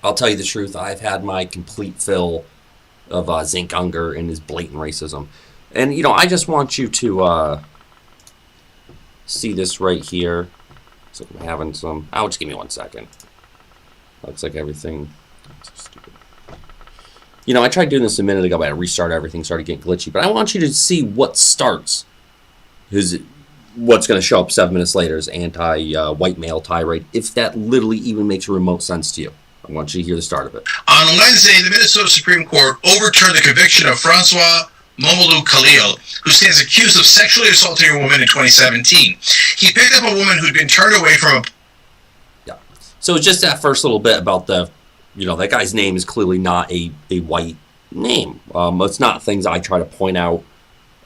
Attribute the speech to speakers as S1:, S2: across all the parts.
S1: I'll tell you the truth. I've had my complete fill of Cenk Uygur and his blatant racism. And, I just want you to see this right here. So I'm having some... Oh, just give me 1 second. Looks like everything... So stupid. I tried doing this a minute ago, but I restarted everything, started getting glitchy. But I want you to see what starts what's going to show up 7 minutes later is anti-white male tirade, if that literally even makes a remote sense to you. I want you to hear the start of it.
S2: On Wednesday, the Minnesota Supreme Court overturned the conviction of Francois Momolu Khalil, who stands accused of sexually assaulting a woman in 2017. He picked up a woman who'd been turned away from a...
S1: Yeah. So just that first little bit about that guy's name is clearly not a white name. It's not things I try to point out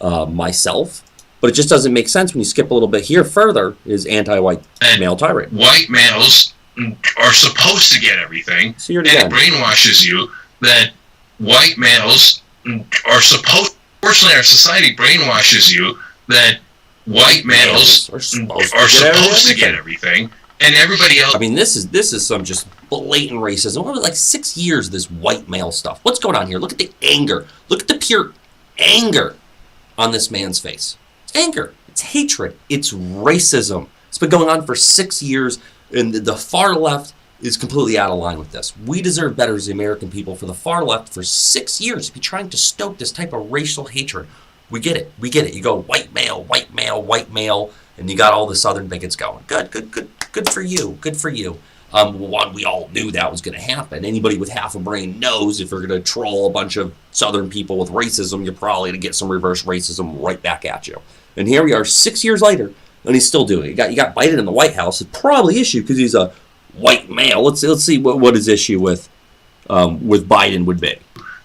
S1: myself, but it just doesn't make sense when you skip a little bit here. Further is anti-white male tirade.
S2: White males are supposed to get everything, and it brainwashes you that white males are supposed... Unfortunately, our society brainwashes you that white males are supposed to get everything, and everybody else...
S1: I mean, this is some just blatant racism. What was it, like 6 years of this white male stuff? What's going on here? Look at the anger. Look at the pure anger on this man's face. It's anger. It's hatred. It's racism. It's been going on for 6 years, and the far left is completely out of line with this. We deserve better as the American people. For the far left, for 6 years, to be trying to stoke this type of racial hatred. We get it. We get it. You go white male, white male, white male, and you got all the Southern bigots going. Good for you. Good for you. One, we all knew that was going to happen. Anybody with half a brain knows if you're going to troll a bunch of Southern people with racism, you're probably going to get some reverse racism right back at you. And here we are 6 years later, and he's still doing it. You got Biden in the White House. It's probably issue because he's a white male. Let's see what his issue with Biden would be.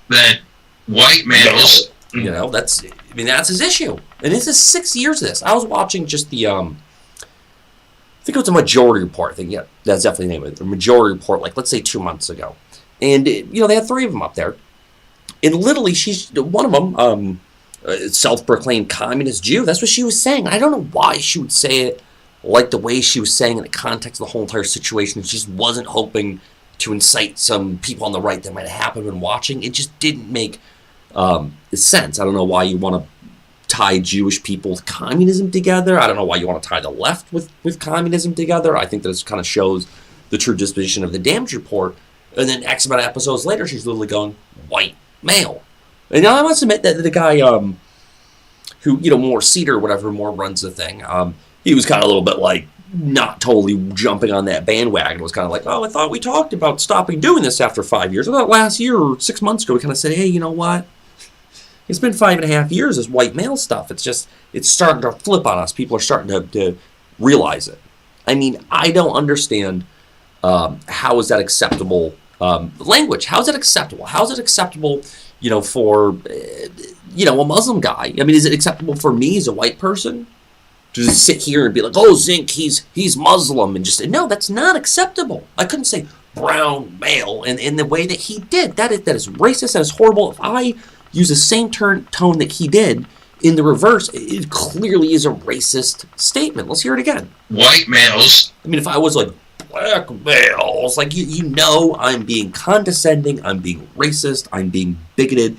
S2: That white males,
S1: that's his issue, and this is 6 years of this. I was watching just the I think it was a Majority Report. I think that's definitely the name of it. A Majority Report, like let's say 2 months ago, and they had 3 of them up there, and literally she's one of them, self-proclaimed communist Jew. That's what she was saying. I don't know why she would say it like the way she was saying in the context of the whole entire situation. She just wasn't hoping to incite some people on the right that might have happened when watching. It just didn't make sense. I don't know why you want to tie Jewish people with communism together. I don't know why you want to tie the left with communism together. I think that this kind of shows the true disposition of the damage report. And then X amount of episodes later, she's literally going, white male. And I must admit that the guy who, more Cedar or whatever, more runs the thing, he was kind of a little bit like not totally jumping on that bandwagon. It was kind of like, oh, I thought we talked about stopping doing this after 5 years. I thought last year or 6 months ago we kind of said, hey, you know what? It's been 5.5 years, this white male stuff. It's starting to flip on us. People are starting to realize it. I mean, I don't understand how is that acceptable language. How is that acceptable? How is it acceptable, for, a Muslim guy? I mean, is it acceptable for me as a white person to just sit here and be like, oh, Cenk, he's Muslim, and just, no, that's not acceptable. I couldn't say brown male in the way that he did. That is racist. That is horrible. If I use the same tone that he did in the reverse, it clearly is a racist statement. Let's hear it again.
S2: White males.
S1: I mean, if I was like, black males, like, I'm being condescending, I'm being racist, I'm being bigoted.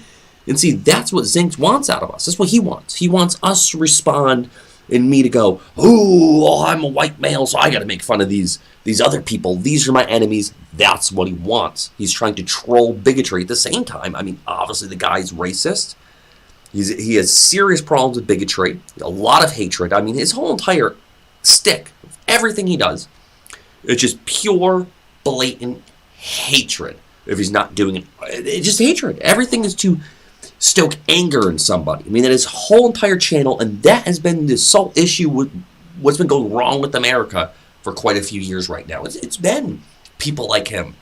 S1: And see, that's what Cenk wants out of us. That's what he wants. He wants us to respond and me to go, oh, I'm a white male, so I got to make fun of these other people. These are my enemies. That's what he wants. He's trying to troll bigotry at the same time. I mean, obviously the guy's racist. He has serious problems with bigotry, a lot of hatred. I mean, his whole entire stick, everything he does, it's just pure, blatant hatred. If he's not doing it, it's just hatred. Everything is to stoke anger in somebody. I mean, that is whole entire channel, and that has been the sole issue with what's been going wrong with America for quite a few years right now. It's been people like him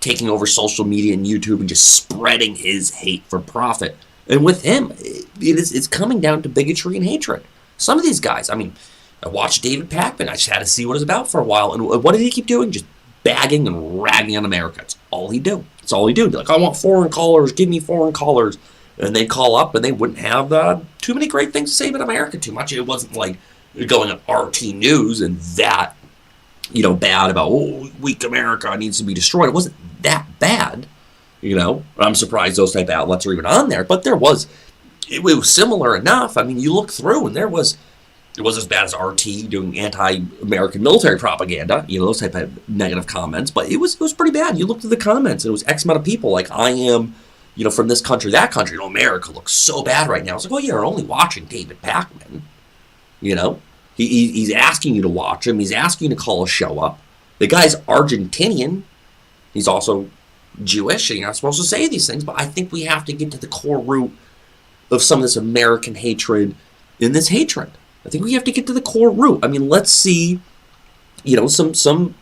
S1: taking over social media and YouTube and just spreading his hate for profit. And with him, it's coming down to bigotry and hatred. Some of these guys, I mean, I watched David Pakman. I just had to see what it was about for a while. And what did he keep doing? Just bagging and ragging on America. It's all he do. It's all he do. Like, I want foreign callers. Give me foreign callers. And they'd call up and they wouldn't have too many great things to say about America too much. It wasn't like going on RT News and that bad about, weak America needs to be destroyed. It wasn't that bad, I'm surprised those type of outlets are even on there, but it was similar enough. I mean, you look through and it wasn't as bad as RT doing anti-American military propaganda, those type of negative comments, but it was pretty bad. You looked at the comments and it was X amount of people like, I am, from this country, that country, America looks so bad right now. It's like, you're only watching David Pakman, He's asking you to watch him. He's asking you to call a show up. The guy's Argentinian. He's also Jewish. And you're not supposed to say these things, but I think we have to get to the core root of some of this American hatred in this hatred. I think we have to get to the core root. I mean, let's see, some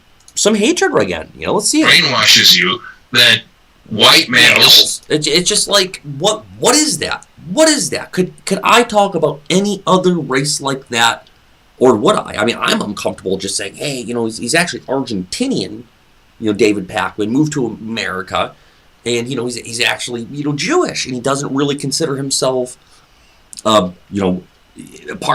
S1: hatred again. Let's see it.
S2: Brainwashes you that white males.
S1: It's just like, what is that? What is that? Could I talk about any other race like that? Or would I? I mean, I'm uncomfortable just saying, hey, he's actually Argentinian, David Pakman, moved to America, and, he's actually, Jewish, and he doesn't really consider himself, part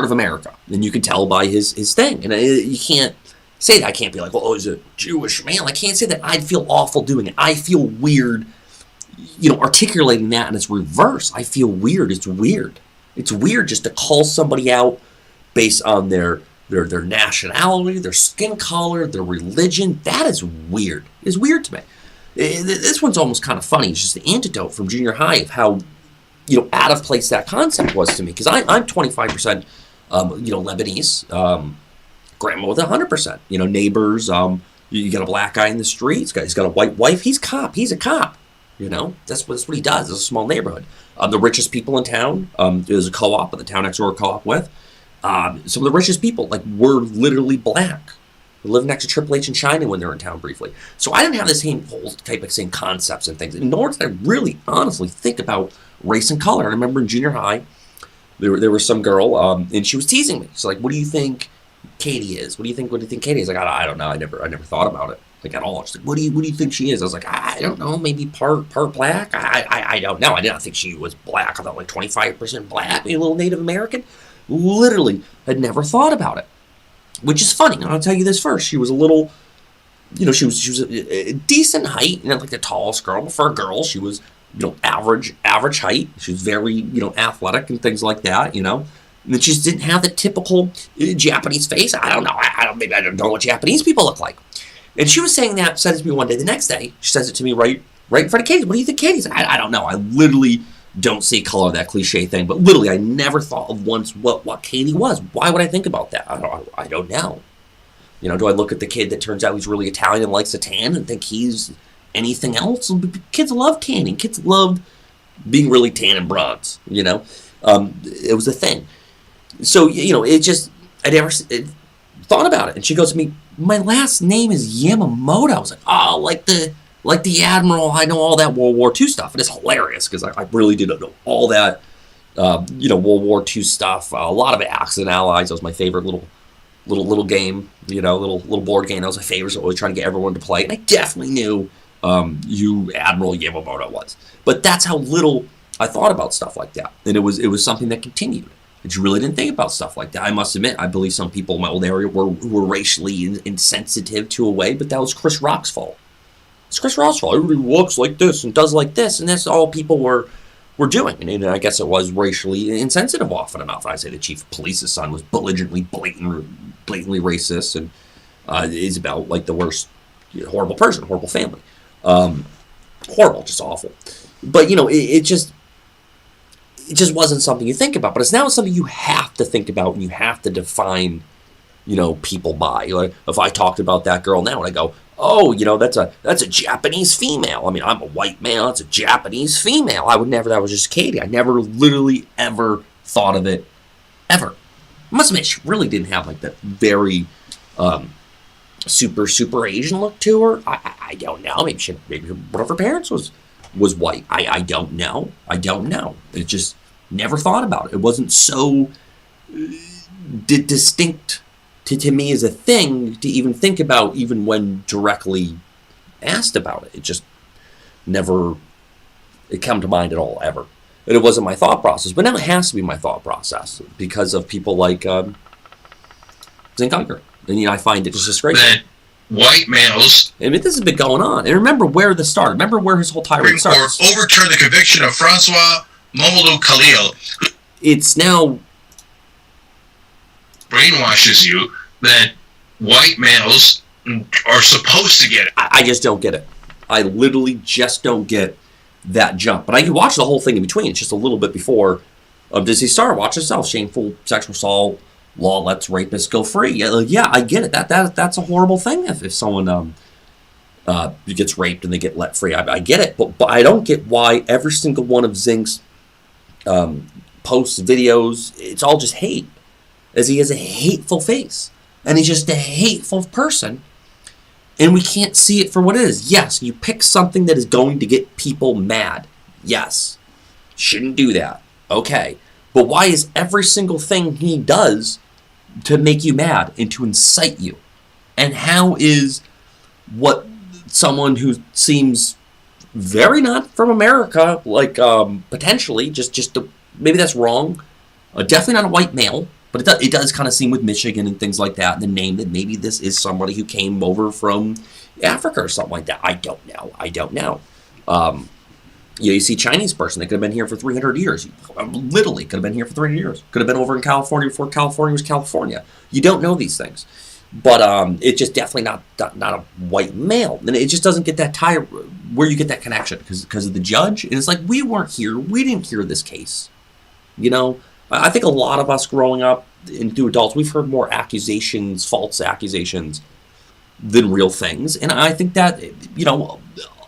S1: of America. And you can tell by his thing. And you can't say that. I can't be like, well, he's a Jewish man. I can't say that. I'd feel awful doing it. I feel weird, articulating that in its reverse. I feel weird. It's weird. It's weird just to call somebody out based on their nationality, their skin color, their religion. That is weird. It's weird to me. This one's almost kind of funny. It's just the antidote from junior high of how, out of place that concept was to me. Because I'm 25%, Lebanese, grandma with 100%. Neighbors, you got a black guy in the street. He's got a white wife. He's a cop. That's what he does. It's a small neighborhood. The richest people in town, there's a co-op, the town next door co-op with. Some of the richest people, were literally black. They lived next to Triple H and China when they were in town briefly. So I didn't have the same whole type of same concepts and things. Nor did I really, honestly think about race and color. I remember in junior high, there was some girl, and she was teasing me. She's like, "What do you think Katie is? What do you think Katie is?" Like, I don't know. I never thought about it at all. She's like, "What do you think she is?" I was like, "I don't know. Maybe part black. I don't know. I did not think she was black. I thought 25% black, maybe a little Native American." Literally had never thought about it, which is funny. I'll tell you this first. She was a little, she was a decent height, not like the tallest girl, but for a girl, she was, average height. She was very, athletic and things like that, And then she just didn't have the typical Japanese face. I don't know. Maybe I don't know what Japanese people look like. And she was saying that, said it to me one day. The next day, she says it to me right in front of Katie. "What do you think Katie's?" I don't know. I literally don't see color, that cliche thing, but literally I never thought of once what Katie was. Why would I think about that? I don't know. Do I look at the kid that turns out he's really Italian and likes to tan and think he's anything else? Kids love tanning. Kids love being really tan and bronze, It was a thing. So, it just, I never thought about it. And she goes to me, "My last name is Yamamoto." I was like, "Oh, like the Admiral, I know all that World War II stuff." And it's hilarious because I really didn't know all that, World War II stuff. A lot of it, Axis and Allies. That was my favorite little game, little board game. That was my favorite. So always trying to get everyone to play. And I definitely knew who Admiral Yamamoto was. But that's how little I thought about stuff like that. And it was something that continued. I just really didn't think about stuff like that. I must admit, I believe some people in my old area were racially insensitive to a way, but that was Chris Rock's fault. It's Chris Rock's fault. Everybody looks like this and does like this, and that's all people were doing. And I guess it was racially insensitive often enough. I'd say the chief of police's son was blatantly racist, and is about the worst, horrible person, horrible family, horrible, just awful. But it just wasn't something you think about. But it's now something you have to think about, and you have to define, people by. If I talked about that girl now, and I go, "Oh, that's a Japanese female." I mean, I'm a white male. That's a Japanese female. I would never. That was just Katie. I never literally ever thought of it, ever. I must admit, she really didn't have that very super Asian look to her. I don't know. Maybe one of her parents was white. I don't know. It just never thought about it. It wasn't so distinct to me as a thing to even think about, even when directly asked about it. It just never come to mind at all, ever. And it wasn't my thought process, but now it has to be my thought process because of people like Cenk Uygur. And I find it just disgraceful.
S2: white males.
S1: I mean, this has been going on. And remember where this started. Remember where his whole tirade starts.
S2: Or overturn the conviction of Francois Mamadou Khalil.
S1: It's now
S2: brainwashes you that white males are supposed to get it.
S1: I just don't get it. I literally just don't get that jump. But I can watch the whole thing in between. It's just a little bit before Disney Star. Watch yourself. Shameful sexual assault. Law lets rapists go free. Yeah, I get it. That's a horrible thing if someone gets raped and they get let free. I get it. But I don't get why every single one of Cenk's posts, videos, it's all just hate. As he has a hateful face. And he's just a hateful person. And we can't see it for what it is. Yes, you pick something that is going to get people mad. Yes. Shouldn't do that. Okay. But why is every single thing he does to make you mad and to incite you? And how is what someone who seems very not from America, like potentially, maybe that's wrong, definitely not a white male, but it does kind of seem with Michigan and things like that, and the name that maybe this is somebody who came over from Africa or something like that. I don't know. You see a Chinese person that could have been here for 300 years. Literally could have been here for 300 years. Could have been over in California before California was California. You don't know these things. But it's just definitely not a white male. And it just doesn't get that tie where you get that connection because of the judge. And it's like, we weren't here. We didn't hear this case. You know, I think a lot of us growing up into adults, we've heard more accusations, false accusations, than real things. And I think that, you know,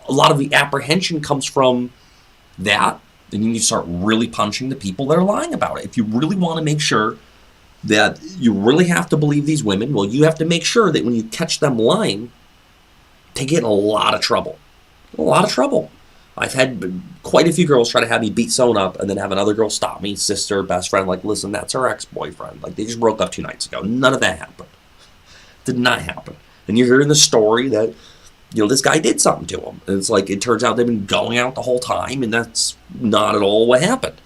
S1: a lot of the apprehension comes from that. And you start really punishing the people that are lying about it. If you really want to make sure that you really have to believe these women, well, you have to make sure that when you catch them lying, they get in a lot of trouble. A lot of trouble. I've had quite a few girls try to have me beat someone up and then have another girl stop me, sister, best friend, like, listen, that's her ex-boyfriend. Like, they just broke up 2 nights ago. None of that happened. Did not happen. And you're hearing the story that, you know, this guy did something to him. And it's like, it turns out they've been going out the whole time, and that's not at all what happened.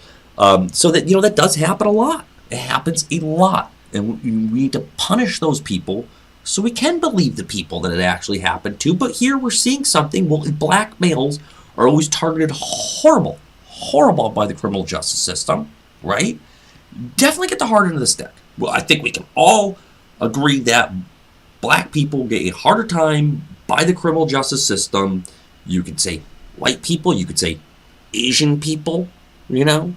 S1: So that, you know, that does happen a lot. It happens a lot. And we need to punish those people so we can believe the people that it actually happened to. But here we're seeing something, well, black males are always targeted horrible by the criminal justice system, right? Definitely get the hard end of the stick. Well, I think we can all agree that black people get a harder time by the criminal justice system. You could say white people, you could say Asian people, you know?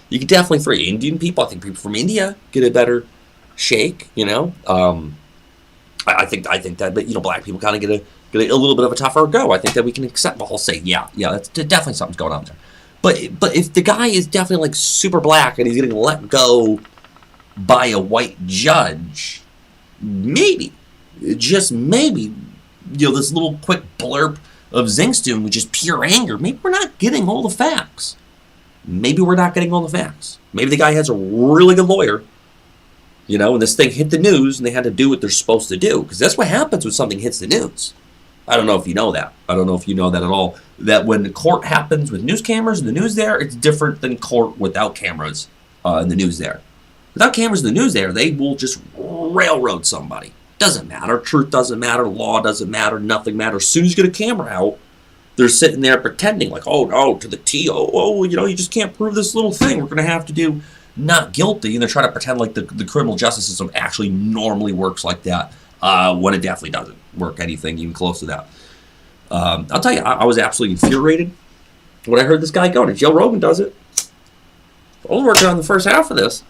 S1: You could definitely throw Indian people. I think people from India get a better shake, you know? I think that, but, you know, black people kind of get a little bit of a tougher go. I think that we can accept the whole say, yeah, that's definitely something's going on there. But if the guy is definitely like super black and he's getting let go by a white judge, maybe, just maybe, you know, this little quick blurb of Cenk's doing with just pure anger, maybe we're not getting all the facts. Maybe we're not getting all the facts. Maybe the guy has a really good lawyer, you know, and this thing hit the news and they had to do what they're supposed to do. Because that's what happens when something hits the news. I don't know if you know that. I don't know if you know that at all. That when the court happens with news cameras and the news there, it's different than court without cameras and the news there. Without cameras and the news there, they will just railroad somebody. Doesn't matter. Truth doesn't matter. Law doesn't matter. Nothing matters. As soon as you get a camera out, they're sitting there pretending like, oh, no, to the T. Oh, you know, you just can't prove this little thing. We're going to have to do not guilty. And they're trying to pretend like the criminal justice system actually normally works like that when it definitely doesn't work anything even close to that. I'll tell you, I was absolutely infuriated when I heard this guy go. And Joe Rogan does it. I was working on the first half of this.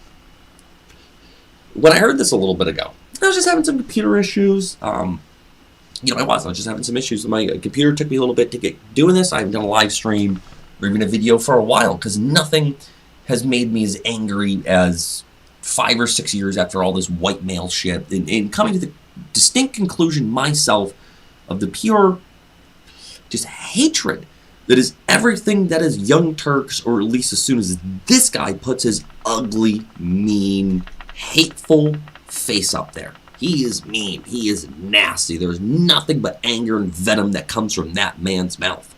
S1: When I heard this a little bit ago, I was just having some computer issues. You know, I was just having some issues with my computer. It took me a little bit to get doing this. I haven't done a live stream or even a video for a while because nothing has made me as angry as 5 or 6 years after all this white male shit and coming to the distinct conclusion myself of the pure just hatred that is everything that is Young Turks, or at least as soon as this guy puts his ugly, mean, hateful face up there. He is mean. He is nasty. There's nothing but anger and venom that comes from that man's mouth.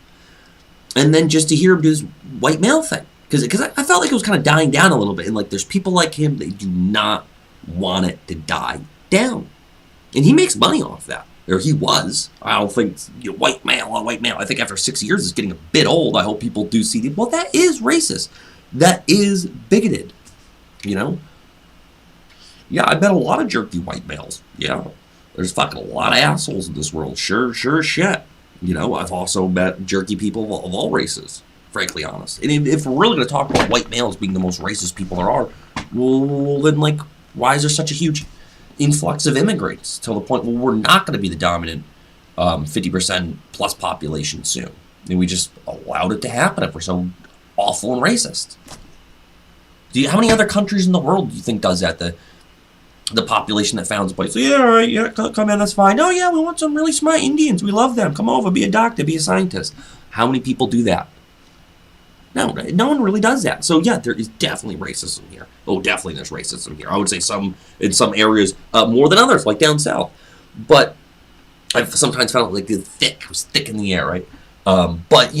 S1: And then just to hear him do this white male thing. Because I felt like it was kind of dying down a little bit. And like there's people like him that do not want it to die down. And he makes money off that. Or he was. I don't think white male. I think after 6 years it's getting a bit old. I hope people do see well, that is racist. That is bigoted. Yeah, I met a lot of jerky white males. Yeah. There's fucking a lot of assholes in this world. Sure shit. I've also met jerky people of all races, frankly honest. And if we're really going to talk about white males being the most racist people there are, well, then, why is there such a huge influx of immigrants till the point where we're not going to be the dominant 50% plus population soon? And we just allowed it to happen if we're so awful and racist. How many other countries in the world do you think does that? The population that founds a place. Yeah, all right, yeah, come in, that's fine. Oh, yeah, we want some really smart Indians. We love them. Come over, be a doctor, be a scientist. How many people do that? No one really does that. So, yeah, there is definitely racism here. Oh, definitely there's racism here. I would say in some areas more than others, like down south. But I've sometimes found it was thick in the air, right? But,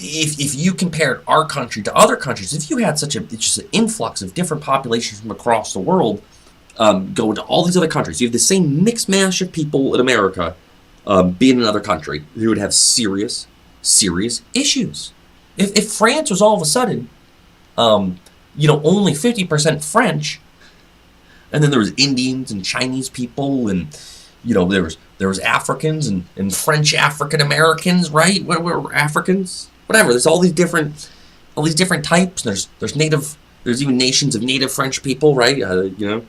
S1: if you compared our country to other countries, if you had such just an influx of different populations from across the world going to all these other countries, you have the same mixed mash of people in America being in another country, you would have serious issues. If France was all of a sudden, only 50% French, and then there was Indians and Chinese people, and there was Africans and French African Americans, right? We're Africans. Whatever. There's all these different types. There's even nations of native French people, right? The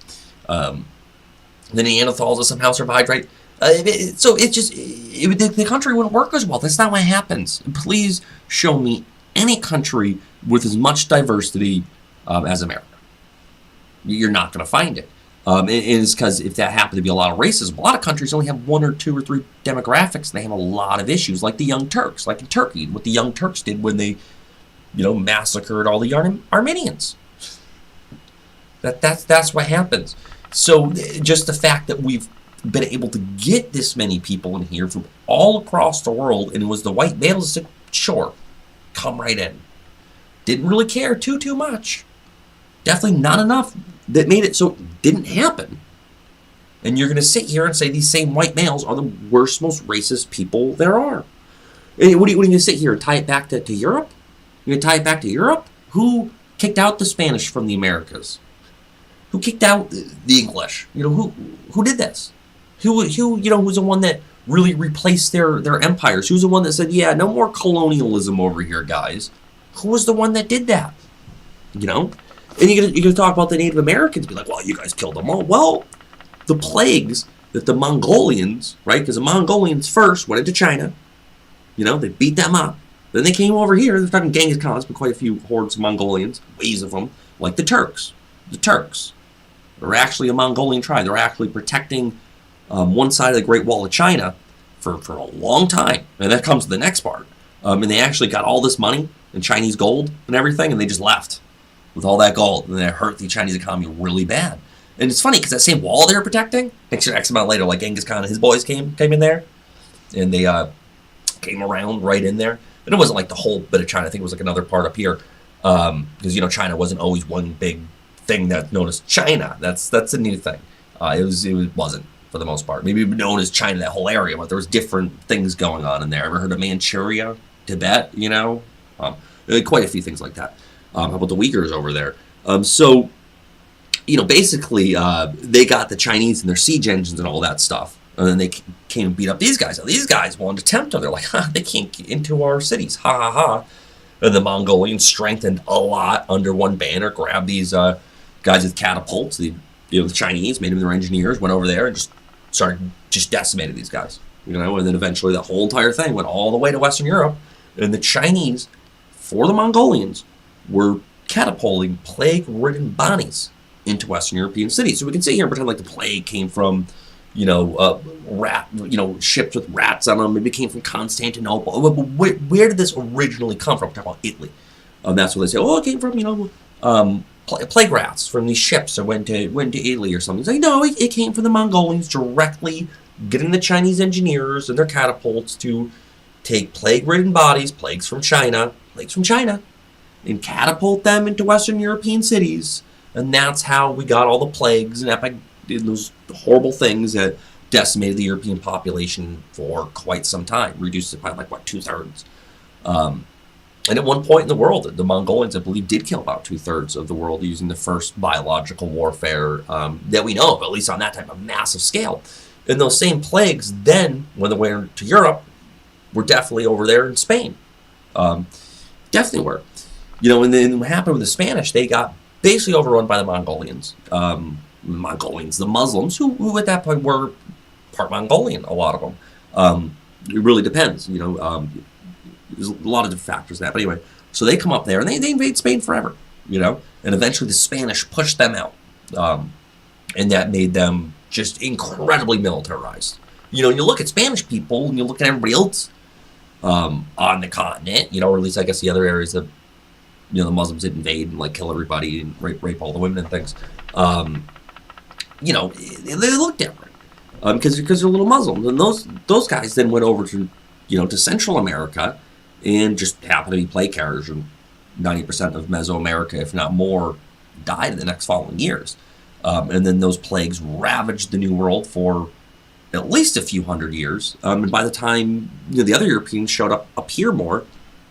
S1: Neanderthals somehow survived, right? The country wouldn't work as well. That's not what happens. Please show me any country with as much diversity as America. You're not going to find it. It's because if that happened to be a lot of racism, a lot of countries only have 1 or 2 or 3 demographics, and they have a lot of issues, like the Young Turks, like in Turkey, what the Young Turks did when they, massacred all the Armenians. That's what happens. So just the fact that we've been able to get this many people in here from all across the world, and it was the white males that said, sure, come right in. Didn't really care too much. Definitely not enough that made it so it didn't happen. And you're going to sit here and say these same white males are the worst, most racist people there are. And what are you going to sit here and tie it back to Europe? You're going to tie it back to Europe? Who kicked out the Spanish from the Americas? Who kicked out the English? Who did this? Who was the one that really replaced their empires? Who's the one that said, yeah, no more colonialism over here, guys? Who was the one that did that? And you're gonna talk about the Native Americans, be like, well, you guys killed them all. Well, the plagues that the Mongolians, right? Because the Mongolians first went into China. They beat them up. Then they came over here. They're talking Genghis Khan. There's been quite a few hordes of Mongolians, waves of them, like the Turks. The Turks are actually a Mongolian tribe. They're actually protecting one side of the Great Wall of China for a long time. And that comes to the next part. And they actually got all this money and Chinese gold and everything, and they just left with all that gold, and that hurt the Chinese economy really bad. And it's funny, because that same wall they were protecting, X amount later, like Genghis Khan and his boys came in there, and they came around right in there. And it wasn't like the whole bit of China. I think it was like another part up here, because China wasn't always one big thing that's known as China. That's a new thing. It wasn't, for the most part. Maybe known as China, that whole area, but there was different things going on in there. Ever heard of Manchuria, Tibet? Quite a few things like that. How about the Uyghurs over there? Basically, they got the Chinese and their siege engines and all that stuff. And then they came and beat up these guys. Now, these guys wanted to tempt them. They're like, they can't get into our cities. Ha, ha, ha. And the Mongolians strengthened a lot under one banner, grabbed these guys with catapults. The Chinese made them their engineers, went over there and just started decimating these guys. And then eventually that whole entire thing went all the way to Western Europe. And the Chinese, for the Mongolians, were catapulting plague-ridden bodies into Western European cities. So we can sit here and pretend like the plague came from, ships with rats on them. Maybe it came from Constantinople. But where did this originally come from? We're talking about Italy. That's what they say. Oh, it came from, plague rats from these ships that went to Italy or something. It's like, no, it came from the Mongolians directly getting the Chinese engineers and their catapults to take plague-ridden bodies, plagues from China, and catapult them into Western European cities. And that's how we got all the plagues and those horrible things that decimated the European population for quite some time, reduced it by like, what, 2/3. And at one point in the world, the Mongolians, I believe, did kill about 2/3 of the world using the first biological warfare that we know of, at least on that type of massive scale. And those same plagues then, when they went to Europe, were definitely over there in Spain. Definitely were. You know, and then what happened with the Spanish, they got basically overrun by the Mongolians. The Muslims, who at that point were part Mongolian, a lot of them. It really depends, you know. There's a lot of different factors in that. But anyway, so they come up there and they invade Spain forever, you know. And eventually the Spanish pushed them out. And that made them just incredibly militarized. You know, you look at Spanish people and you look at everybody else on the continent, you know, or at least I guess the other areas that, you know, the Muslims did invade and like kill everybody and rape all the women and things. You know, they look different because they're little Muslims. And those guys then went over to, you know, to Central America and just happened to be plague carriers. And 90% of Mesoamerica, if not more, died in the next following years. And then those plagues ravaged the New World for at least a few hundred years. And by the time, you know, the other Europeans showed up here more,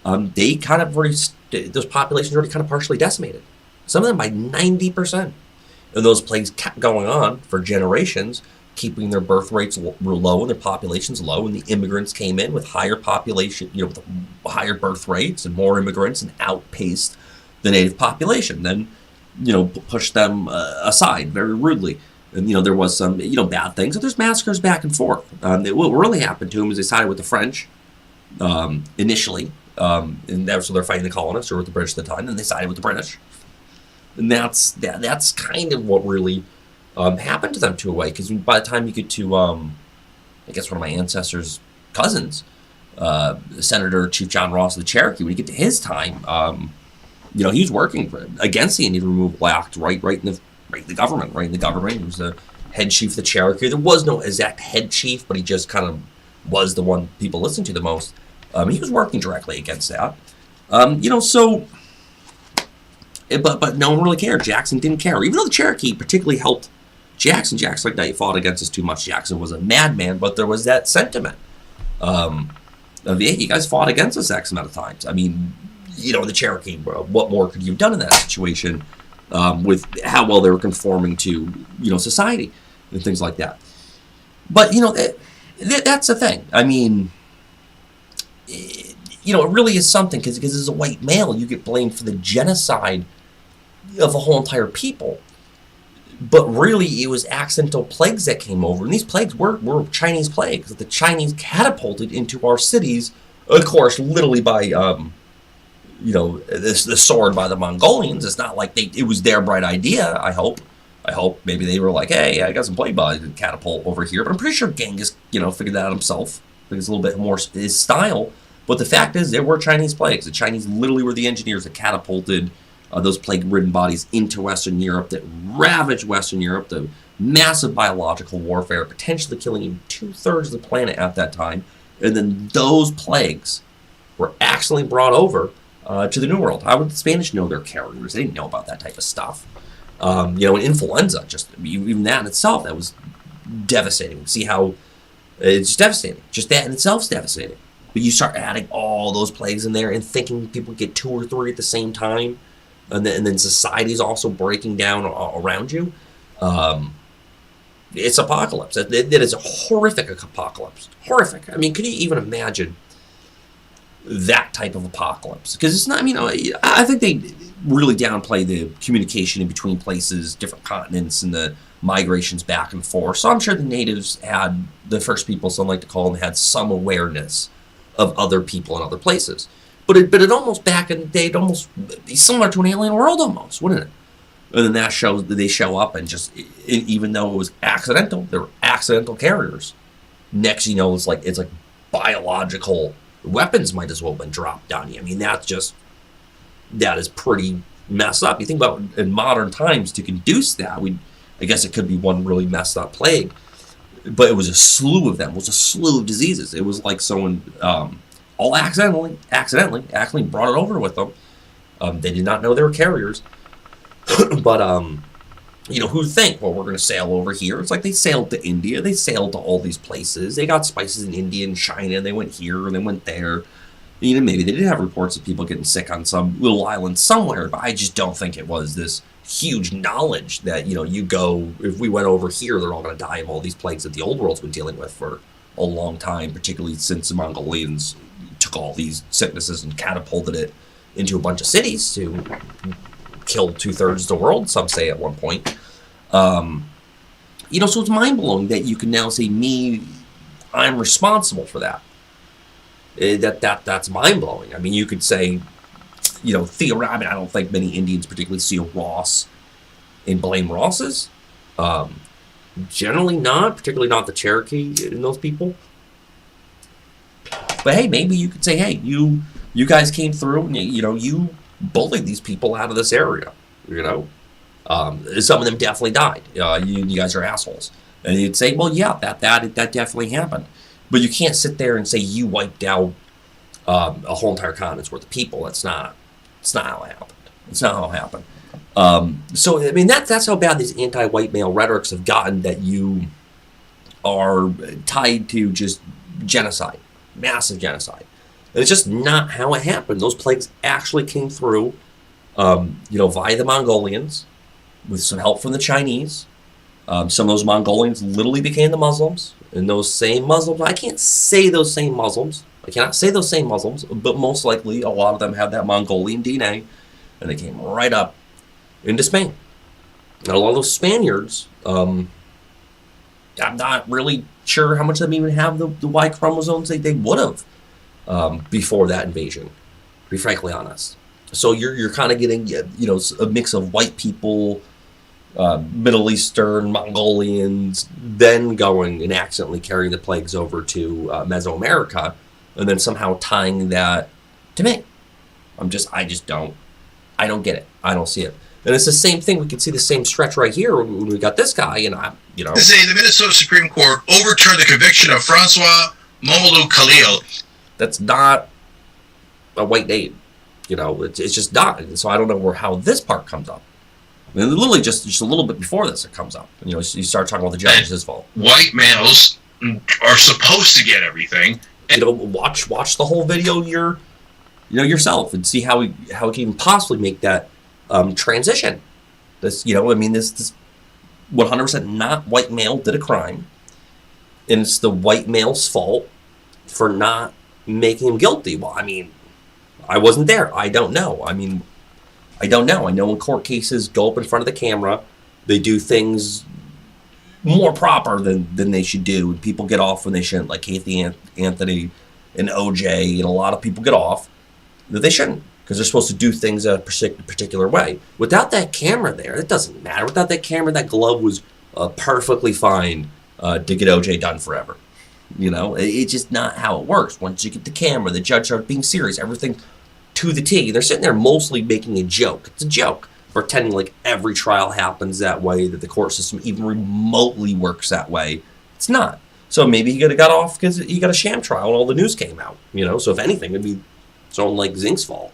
S1: they kind of those populations were already kind of partially decimated. Some of them by 90%. And those plagues kept going on for generations, keeping their birth rates low and their populations low. And the immigrants came in with higher population, you know, with higher birth rates and more immigrants, and outpaced the native population. Then, you know, pushed them aside very rudely. And, you know, there was some, you know, bad things. And there's massacres back and forth. What really happened to them is they sided with the French initially. And that's when they're fighting the colonists, or with the British at the time. And they sided with the British. And that's kind of what really happened to them, to a way. Because by the time you get to, I guess one of my ancestors' cousins, Senator Chief John Ross of the Cherokee, when you get to his time, you know, he was working against the Indian Removal Act right in the government. He was the head chief of the Cherokee. There was no exact head chief, but he just kind of was the one people listened to the most. He was working directly against that. You know, so, but no one really cared. Jackson didn't care. Even though the Cherokee particularly helped Jackson. Jackson's like, no, you fought against us too much. Jackson was a madman, but there was that sentiment of, hey, you guys fought against us X amount of times. I mean, you know, the Cherokee, what more could you have done in that situation with how well they were conforming to, you know, society and things like that. But, you know, that's the thing. I mean, you know, it really is something, because as a white male, you get blamed for the genocide of a whole entire people. But really, it was accidental plagues that came over. And these plagues were Chinese plagues that the Chinese catapulted into our cities, of course, literally by, you know, the sword by the Mongolians. It's not like it was their bright idea, I hope. Maybe they were like, hey, I got some plague bodies to catapult over here. But I'm pretty sure Genghis, you know, figured that out himself. I think it's a little bit more his style. But the fact is, there were Chinese plagues. The Chinese literally were the engineers that catapulted those plague-ridden bodies into Western Europe, that ravaged Western Europe, the massive biological warfare, potentially killing even 2/3 of the planet at that time. And then those plagues were accidentally brought over to the New World. How would the Spanish know their carriers? They didn't know about that type of stuff. You know, and influenza, just even that in itself, that was devastating. See how it's devastating. Just that in itself is devastating. But you start adding all those plagues in there and thinking people get 2 or 3 at the same time, and then society is also breaking down around you. It's apocalypse. It is a horrific apocalypse. Horrific. I mean, could you even imagine that type of apocalypse? Because it's not, I mean, I think they really downplay the communication in between places, different continents, and the migrations back and forth. So I'm sure the natives had, the first people, some like to call them, had some awareness of other people in other places. But it almost, back in the day, it'd almost be similar to an alien world almost, wouldn't it? And then that shows that they show up and just, even though it was accidental, they were accidental carriers. Next, you know, it's like biological weapons might as well have been dropped on you. I mean, that is pretty messed up. You think about in modern times to conduce that, I guess it could be one really messed up plague, but it was a slew of them. It was a slew of diseases. It was like someone all accidentally brought it over with them. They did not know they were carriers, but who think, well, we're going to sail over here. It's like they sailed to India. They sailed to all these places. They got spices in India and China. They went here and they went there. Maybe they did have reports of people getting sick on some little island somewhere, but I just don't think it was this huge knowledge that, you go, if we went over here, they're all going to die of all these plagues that the old world's been dealing with for a long time, particularly since the Mongolians took all these sicknesses and catapulted it into a bunch of cities to kill 2/3 of the world, some say at one point. So it's mind-blowing that you can now say, I'm responsible for that. That's mind-blowing. I mean, you could say, theoretically, I don't think many Indians particularly see a Ross and blame Rosses. Generally not, particularly not the Cherokee and those people. But hey, maybe you could say, hey, you guys came through and you bullied these people out of this area. Some of them definitely died. You guys are assholes. And you'd say, well, yeah, that definitely happened. But you can't sit there and say you wiped out a whole entire continent's worth of people. It's not how it happened. It's not how it happened. So I mean that's how bad these anti-white male rhetorics have gotten, that you are tied to just genocide, massive genocide. And it's just not how it happened. Those plagues actually came through, via the Mongolians, with some help from the Chinese. Some of those Mongolians literally became the Muslims, and those same Muslims, I cannot say those same Muslims, but most likely a lot of them have that Mongolian DNA, and they came right up into Spain. And a lot of those Spaniards, I'm not really sure how much of them even have the Y chromosomes they would have before that invasion, to be frankly honest. So you're kind of getting, a mix of white people, Middle Eastern, Mongolians, then going and accidentally carrying the plagues over to Mesoamerica, and then somehow tying that to me. I don't get it. I don't see it. And it's the same thing. We can see the same stretch right here when we got this guy, and
S2: To say the Minnesota Supreme Court overturned the conviction of Francois Mamadou Khalil.
S1: That's not a white name. It's just not. So I don't know how this part comes up. I mean, literally just a little bit before this it comes up. You start talking about the judge, his fault.
S2: White males are supposed to get everything.
S1: Watch the whole video yourself and see how it can even possibly make that transition. This 100% not white male did a crime, and it's the white male's fault for not making him guilty. Well, I mean, I wasn't there. I don't know. I don't know. I know when court cases go up in front of the camera, they do things more proper than they should do. And people get off when they shouldn't, like Kathy Anthony and OJ, and a lot of people get off that they shouldn't, because they're supposed to do things a particular way. Without that camera there, it doesn't matter. Without that camera, that glove was perfectly fine to get OJ done forever. It's just not how it works. Once you get the camera, the judge starts being serious, everything to the T. They're sitting there mostly making a joke. It's a joke. Pretending like every trial happens that way, that the court system even remotely works that way. It's not. So maybe he could have got off because he got a sham trial and all the news came out. So if anything, it'd be someone like Zink's fault.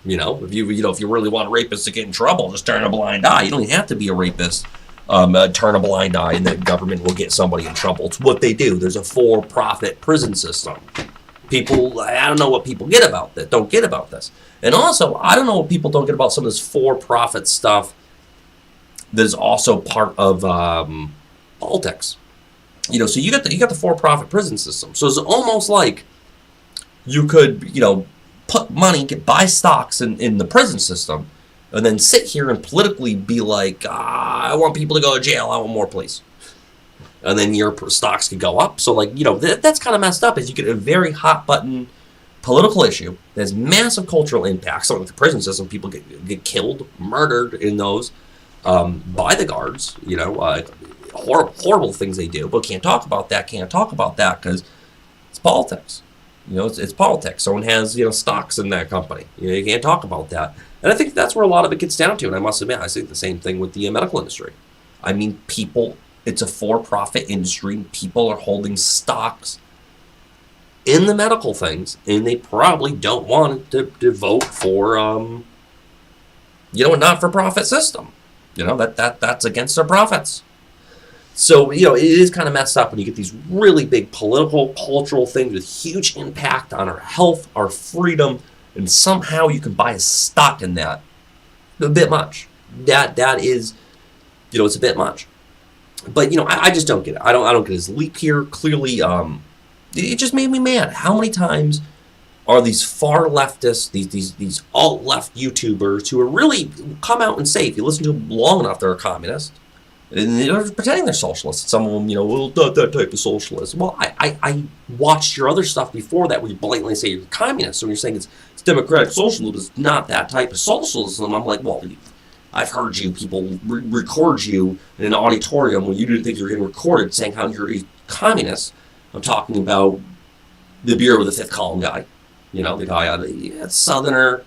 S1: If you really want rapists to get in trouble, just turn a blind eye. You don't even have to be a rapist. Turn a blind eye and the government will get somebody in trouble. It's what they do. There's a for-profit prison system. I don't know what people don't get about this. And also, I don't know what people don't get about some of this for-profit stuff that is also part of politics. So you got the for-profit prison system. So it's almost like you could, put money, buy stocks in the prison system, and then sit here and politically be like, I want people to go to jail, I want more police. And then your stocks could go up. So, that's kind of messed up, is you get a very hot-button political issue that has massive cultural impact. Something like the prison system, people get killed, murdered in those by the guards, horrible things they do, but can't talk about that because it's politics. It's politics. Someone has, stocks in that company. You can't talk about that. And I think that's where a lot of it gets down to. And I must admit, I think the same thing with the medical industry. I mean, it's a for-profit industry. People are holding stocks in the medical things, and they probably don't want to vote for, a not-for-profit system. That's against their profits. So, it is kind of messed up when you get these really big political, cultural things with huge impact on our health, our freedom, and somehow you can buy a stock in that. A bit much. That is, it's a bit much. But, I just don't get it. I don't get his leap here. Clearly, it just made me mad. How many times are these far leftists, these alt-left YouTubers who are really come out and say, if you listen to them long enough, they're a communist. And they're pretending they're socialists. Some of them, well, not that type of socialist. Well, I watched your other stuff before that where you blatantly say you're a communist. So when you're saying it's democratic socialism, it's not that type of socialism. I'm like, well, I've heard you people record you in an auditorium when you didn't think you were getting recorded saying how you're a communist. I'm talking about the Bureau with the Fifth Column guy. The guy, the Southerner,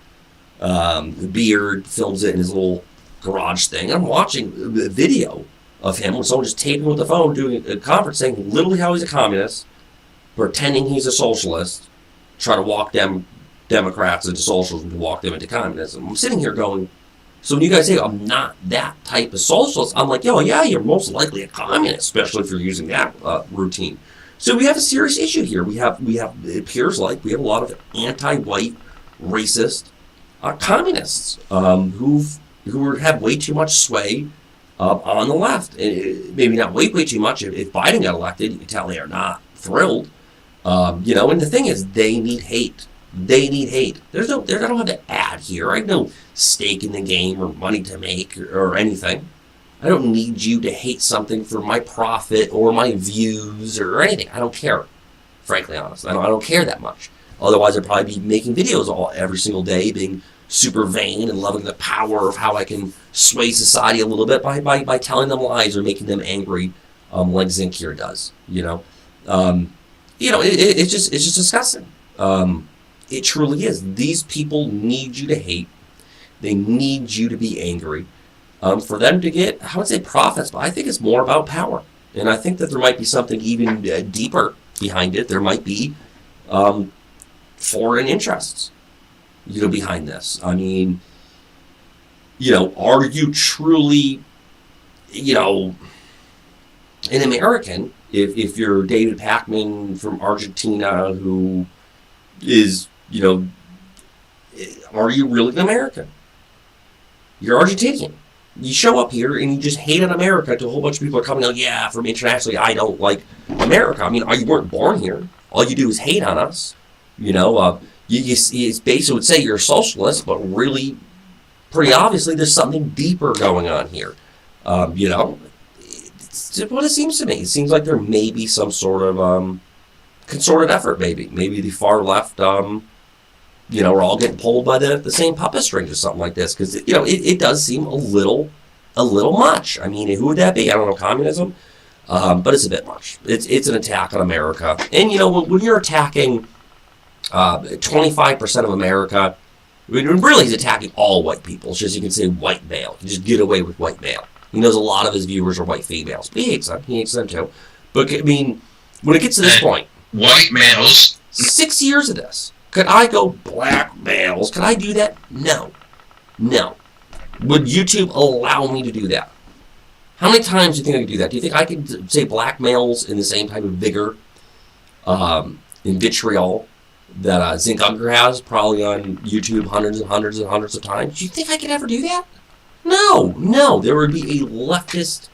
S1: the beard, films it in his little garage thing. I'm watching a video of him with someone just taping with the phone, doing a conference saying literally how he's a communist, pretending he's a socialist, trying to walk Democrats into socialism to walk them into communism. I'm sitting here going, so when you guys say I'm not that type of socialist, I'm like, yeah, you're most likely a communist, especially if you're using that routine. So we have a serious issue here. We have it appears like we have a lot of anti-white, racist communists who have way too much sway on the left. Maybe not way too much. If Biden got elected, you can tell they are not thrilled. And the thing is, they need hate. They need hate. I don't have an ad here. I have no stake in the game or money to make or anything. I don't need you to hate something for my profit or my views or anything. I don't care, frankly, honestly. I don't care that much. Otherwise, I'd probably be making videos every single day, being super vain and loving the power of how I can sway society a little bit by telling them lies or making them angry, like Cenk here does. It's just disgusting. It truly is. These people need you to hate. They need you to be angry. For them to get, I would say profits, but I think it's more about power. And I think that there might be something even deeper behind it. There might be foreign interests, behind this. I mean, are you truly, an American if you're David Pacman from Argentina who is, are you really an American? You're Argentinian. You show up here and you just hate on America to a whole bunch of people are coming out, yeah, from internationally, I don't like America. I mean, you weren't born here. All you do is hate on us. You basically would say you're a socialist, but really, pretty obviously, there's something deeper going on here. It's what it seems to me. It seems like there may be some sort of concerted effort, maybe. Maybe the far left, we're all getting pulled by the same puppet strings or something like this. Because, it does seem a little much. I mean, who would that be? I don't know, communism? But it's a bit much. It's an attack on America. And, when you're attacking 25% of America, really he's attacking all white people. It's just you can say white male. You just get away with white male. He knows a lot of his viewers are white females. But he hates them. He hates them too. But, I mean, when it gets to this point,
S2: white males,
S1: 6 years of this. Could I go black males? Could I do that? No. Would YouTube allow me to do that? How many times do you think I could do that? Do you think I could say black males in the same type of vigor, in vitriol, that Cenk Uygur has, probably on YouTube hundreds and hundreds and hundreds of times? Do you think I could ever do that? No. There would be a leftist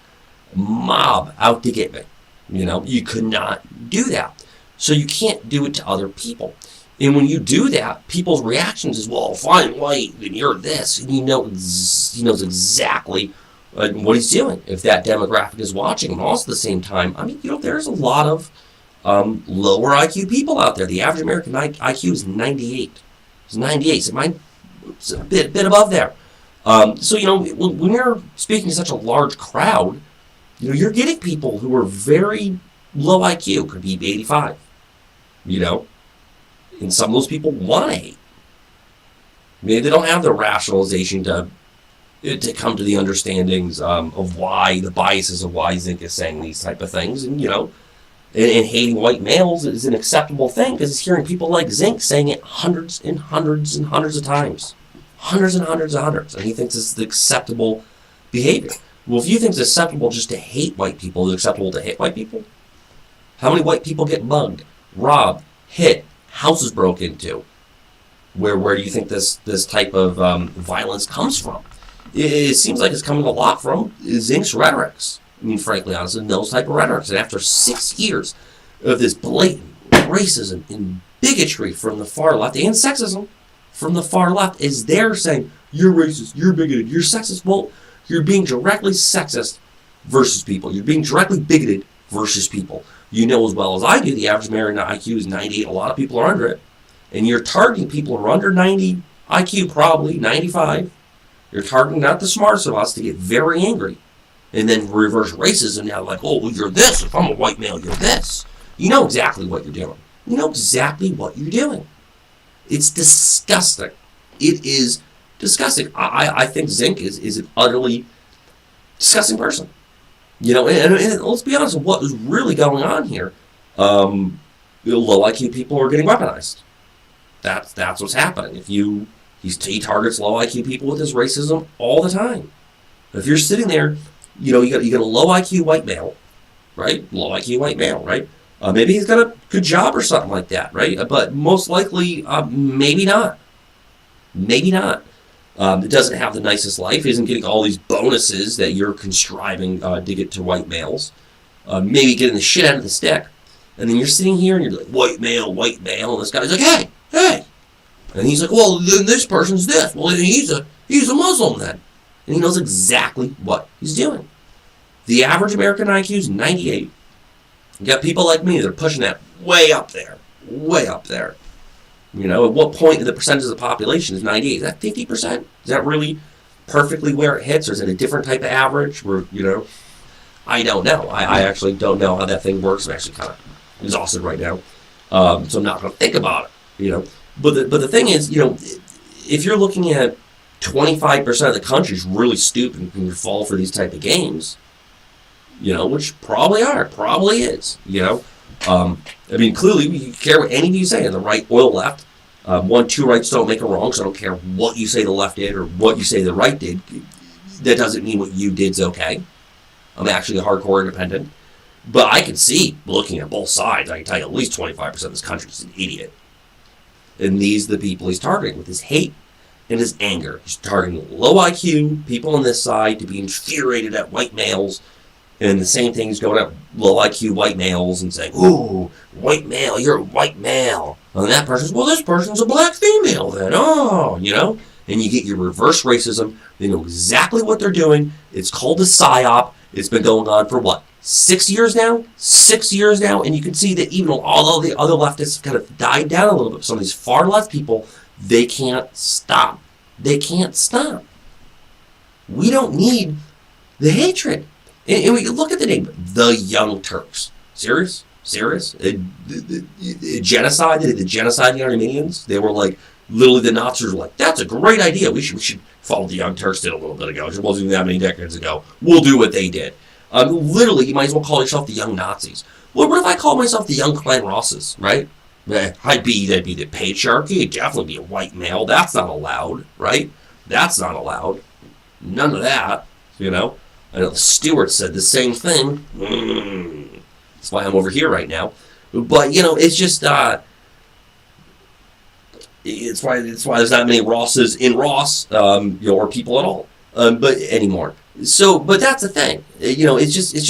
S1: mob out to get me. You could not do that. So you can't do it to other people. And when you do that, people's reactions is, well, if I'm white, then you're this. And he knows exactly what he's doing if that demographic is watching him. Also at the same time, I mean, there's a lot of lower IQ people out there. The average American IQ is 98. It's 98. So mine's a bit above there. So, when you're speaking to such a large crowd, you're getting people who are very low IQ, could be 85, and some of those people want to hate. Maybe they don't have the rationalization to come to the understandings of why, the biases of why Cenk is saying these type of things. And, and hating white males is an acceptable thing because he's hearing people like Cenk saying it hundreds and hundreds and hundreds of times. Hundreds and hundreds and hundreds. And he thinks it's the acceptable behavior. Well, if you think it's acceptable just to hate white people, is it acceptable to hit white people? How many white people get mugged, robbed, hit, houses broke into? Where do you think this type of violence comes from? It seems like it's coming a lot from Cenk's rhetorics. I mean, frankly, honestly, those type of rhetorics. And after 6 years of this blatant racism and bigotry from the far left and sexism from the far left, is they're saying, you're racist, you're bigoted, you're sexist. Well, you're being directly sexist versus people. You're being directly bigoted versus people. You know as well as I do, the average American IQ is 98. A lot of people are under it. And you're targeting people who are under 90 IQ, probably 95. You're targeting not the smartest of us to get very angry. And then reverse racism now, like, oh, well, you're this. If I'm a white male, you're this. You know exactly what you're doing. You know exactly what you're doing. It's disgusting. It is disgusting. I think Cenk is an utterly disgusting person. You know, and let's be honest, what is really going on here? Low IQ people are getting weaponized. That's what's happening. He targets low IQ people with his racism all the time. If you're sitting there, you know, you got a low IQ white male, right? Low IQ white male, right? Maybe he's got a good job or something like that, right? But most likely, maybe not. Maybe not. It doesn't have the nicest life. Isn't getting all these bonuses that you're contriving to get to white males. Maybe getting the shit out of the stick. And then you're sitting here and you're like, white male. And this guy's like, hey. And he's like, well, then this person's this. Well, he's a Muslim then. And he knows exactly what he's doing. The average American IQ is 98. You got people like me that are pushing that way up there. You know, at what point in the percentage of the population is 98? Is that 50%? Is that really perfectly where it hits? Or is it a different type of average? Where, you know, I don't know. I actually don't know how that thing works. I'm actually kind of exhausted right now. So I'm not going to think about it, you know. But the thing is, you know, if you're looking at 25% of the country is really stupid and you fall for these type of games, you know, which probably is, you know. I mean, clearly, you care what any of you say on the right or the left. 1, 2 rights don't make a wrong, so I don't care what you say the left did or what you say the right did. That doesn't mean what you did's okay. I'm actually a hardcore independent. But I can see, looking at both sides, I can tell you at least 25% of this country is an idiot. And these are the people he's targeting with his hate and his anger. He's targeting low IQ people on this side to be infuriated at white males. And the same thing is going at low IQ white males and saying, ooh, white male, you're a white male. And that person's, well, this person's a black female then. Oh, you know? And you get your reverse racism. They know exactly what they're doing. It's called a PSYOP. It's been going on for what? 6 years now? 6 years now. And you can see that even although the other leftists kind of died down a little bit, some of these far left people, they can't stop. They can't stop. We don't need the hatred. And we look at the name, the Young Turks. Serious? Genocide? They did the genocide in the Armenians? They were like, literally the Nazis were like, that's a great idea. We should follow the Young Turks did a little bit ago. It wasn't that many decades ago. We'll do what they did. Literally, you might as well call yourself the Young Nazis. Well, what if I call myself the Young Clan Rosses, right? That'd be the patriarchy. It'd definitely be a white male. That's not allowed, right? That's not allowed. None of that, you know? I know the Stewart said the same thing. That's why I'm over here right now. But, you know, it's just, it's why there's not many Rosses in Ross, you know, or people at all, but anymore. So, but that's the thing. You know, it's just it's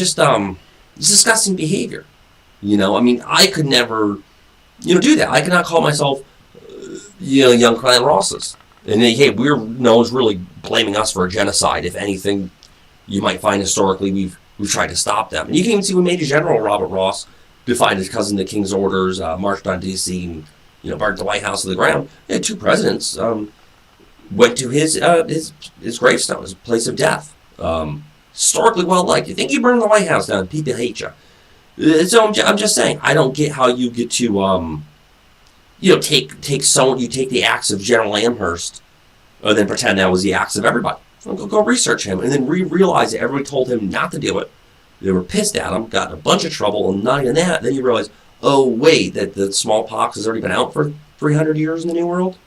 S1: disgusting behavior. You know, I mean, I could never, you know, do that. I cannot call myself, you know, Young Clan Rosses. And hey, we're no one's really blaming us for a genocide. If anything, you might find historically we've tried to stop them. And you can even see when Major General Robert Ross defied his cousin the King's orders, marched on D.C. and, you know, burned the White House to the ground. Yeah, 2 presidents went to his gravestone, his place of death. Historically well liked. You think you burn the White House down, people hate you. So I'm just saying, I don't get how you get to, you know, take the acts of General Amherst, and then pretend that was the acts of everybody. So go research him, and then realize that everybody told him not to do it. They were pissed at him, got in a bunch of trouble, and not even that. Then you realize, oh wait, that the smallpox has already been out for 300 years in the New World.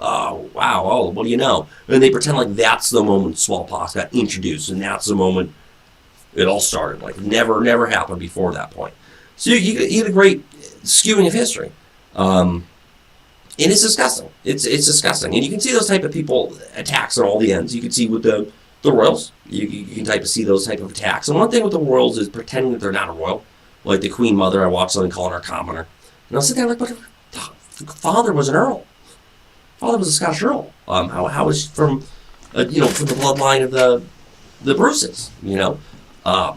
S1: Oh, wow, oh, what do you know? And they pretend like that's the moment smallpox got introduced, and that's the moment it all started. Like, never happened before that point. So you get a great skewing of history. And it's disgusting. It's disgusting. And you can see those type of people attacks on all the ends. You can see with the royals, you can see those type of attacks. And one thing with the royals is pretending that they're not a royal. Like the Queen Mother, I watched something calling her a commoner. And I'll sit there like, but her father was an earl. Father was a Scottish earl. How is from, from the bloodline of the Bruces? I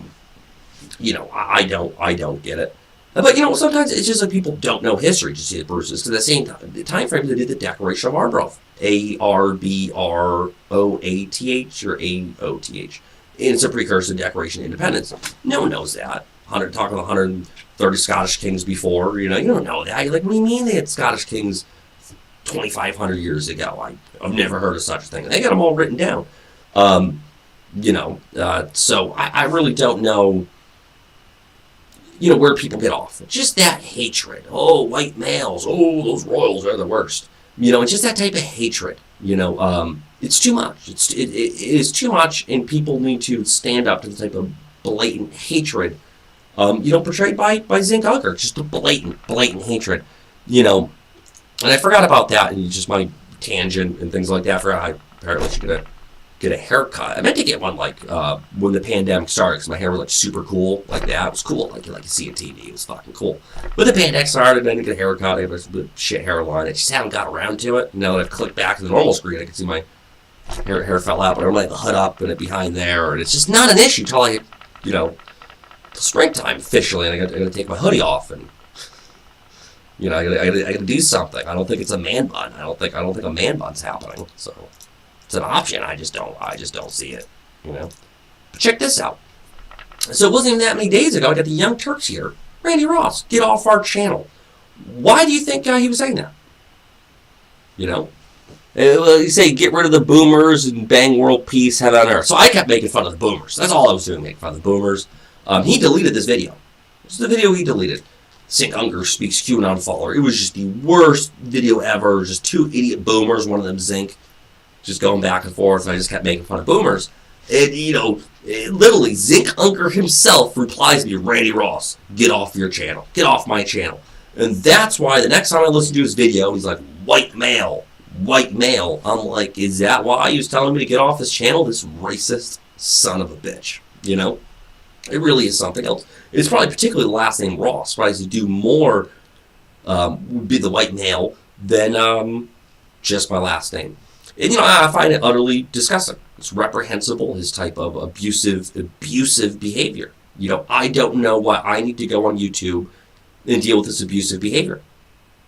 S1: don't get it. But sometimes it's just like people don't know history to see the Bruces. Because at the same time, the time frame they did the Declaration of Arbroath, Arbroath or Aoth, and it's a precursor to the Declaration of Independence. No one knows that. Talking 130 Scottish kings before, you don't know that. You're like, what do you mean they had Scottish kings 2,500 years ago? I've never heard of such a thing. They got them all written down. So I really don't know. Where people get off. Just that hatred. Oh, white males. Oh, those royals are the worst. It's just that type of hatred. It's too much. It is too much, and people need to stand up to the type of blatant hatred, portrayed by Cenk Uygur. Just a blatant hatred. And I forgot about that, and just my tangent and things like that. I apparently should get a haircut. I meant to get one when the pandemic started, because my hair was like super cool like that. It was cool, like you see on TV. It was fucking cool. But the pandemic started, I didn't get a haircut. I have a shit hairline. I just haven't got around to it. Now that I've clicked back to the normal screen, I can see my hair fell out, but I'm like the hood up and it behind there, and it's just not an issue until I springtime officially, and I got to take my hoodie off, and I got to do something. I don't think it's a man bun. I don't think a man bun's happening. So. It's an option. I just don't see it. But check this out. So it wasn't even that many days ago. I got the Young Turks here. Randy Ross, get off our channel. Why do you think he was saying that? You say get rid of the boomers and bang world peace, heaven on earth. So I kept making fun of the boomers. That's all I was doing, making fun of the boomers. He deleted this video. This is the video he deleted. Cenk Uygur speaks QAnon follower. It was just the worst video ever. Just two idiot boomers. One of them Cenk. Just going back and forth, and I just kept making fun of boomers. And, literally, Cenk Uygur himself replies to me, Randy Ross, get off your channel. Get off my channel. And that's why the next time I listen to his video, he's like, white male. I'm like, is that why he was telling me to get off his channel? This racist son of a bitch. It really is something else. It's probably particularly the last name Ross. Probably to do more, would be the white male than just my last name. And, I find it utterly disgusting. It's reprehensible, his type of abusive behavior. I don't know why I need to go on YouTube and deal with this abusive behavior.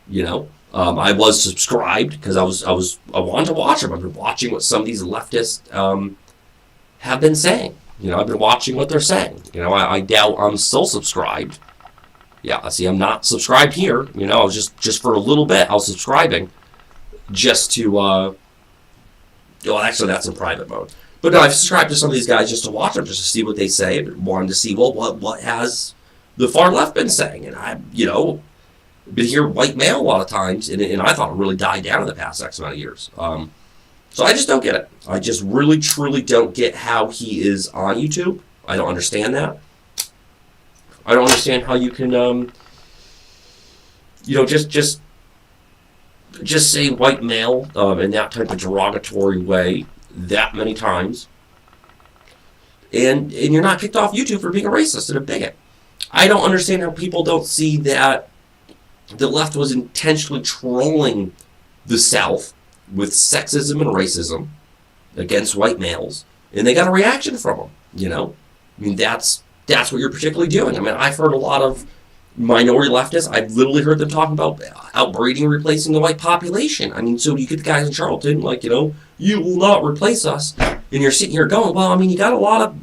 S1: I was subscribed because I wanted to watch him. I've been watching what some of these leftists have been saying. I've been watching what they're saying. I doubt I'm still subscribed. Yeah, see, I'm not subscribed here. I was just for a little bit, I was subscribing just to... Well, actually, that's in private mode. But no, I've subscribed to some of these guys just to watch them, just to see what they say. And wanted to see, well, what has the far left been saying? And I've been here white male a lot of times, and I thought it really died down in the past X amount of years. So I just don't get it. I just really, truly don't get how he is on YouTube. I don't understand that. I don't understand how you can, just say white male in that type of derogatory way that many times, and you're not kicked off YouTube for being a racist and a bigot. I don't understand how people don't see that the left was intentionally trolling the South with sexism and racism against white males, and they got a reaction from them. That's what you're particularly doing. I've heard a lot of minority leftists, I've literally heard them talking about outbreeding and replacing the white population. So you get the guys in Charlton, you will not replace us. And you're sitting here going, well, you got a lot of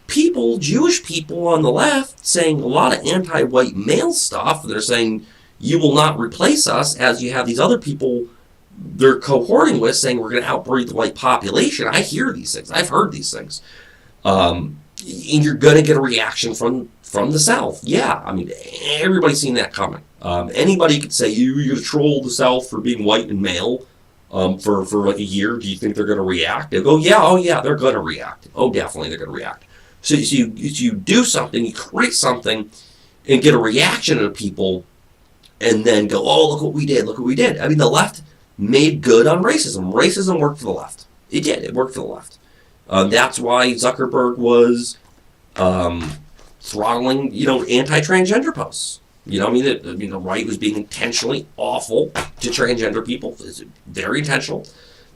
S1: people, Jewish people on the left, saying a lot of anti-white male stuff. They're saying, you will not replace us, as you have these other people they're cohorting with saying we're going to outbreed the white population. I hear these things. I've heard these things. And you're going to get a reaction from the South. Yeah, everybody's seen that coming. Anybody could say, you troll the South for being white and male. for like a year. Do you think they're going to react? They go, yeah, oh yeah, they're going to react. Oh, definitely they're going to react. So you do something, you create something, and get a reaction out of people, and then go, oh, look what we did, look what we did. I mean, the left made good on racism. Racism worked for the left. It did. It worked for the left. That's why Zuckerberg was throttling, anti-transgender posts. The right was being intentionally awful to transgender people. It's very intentional.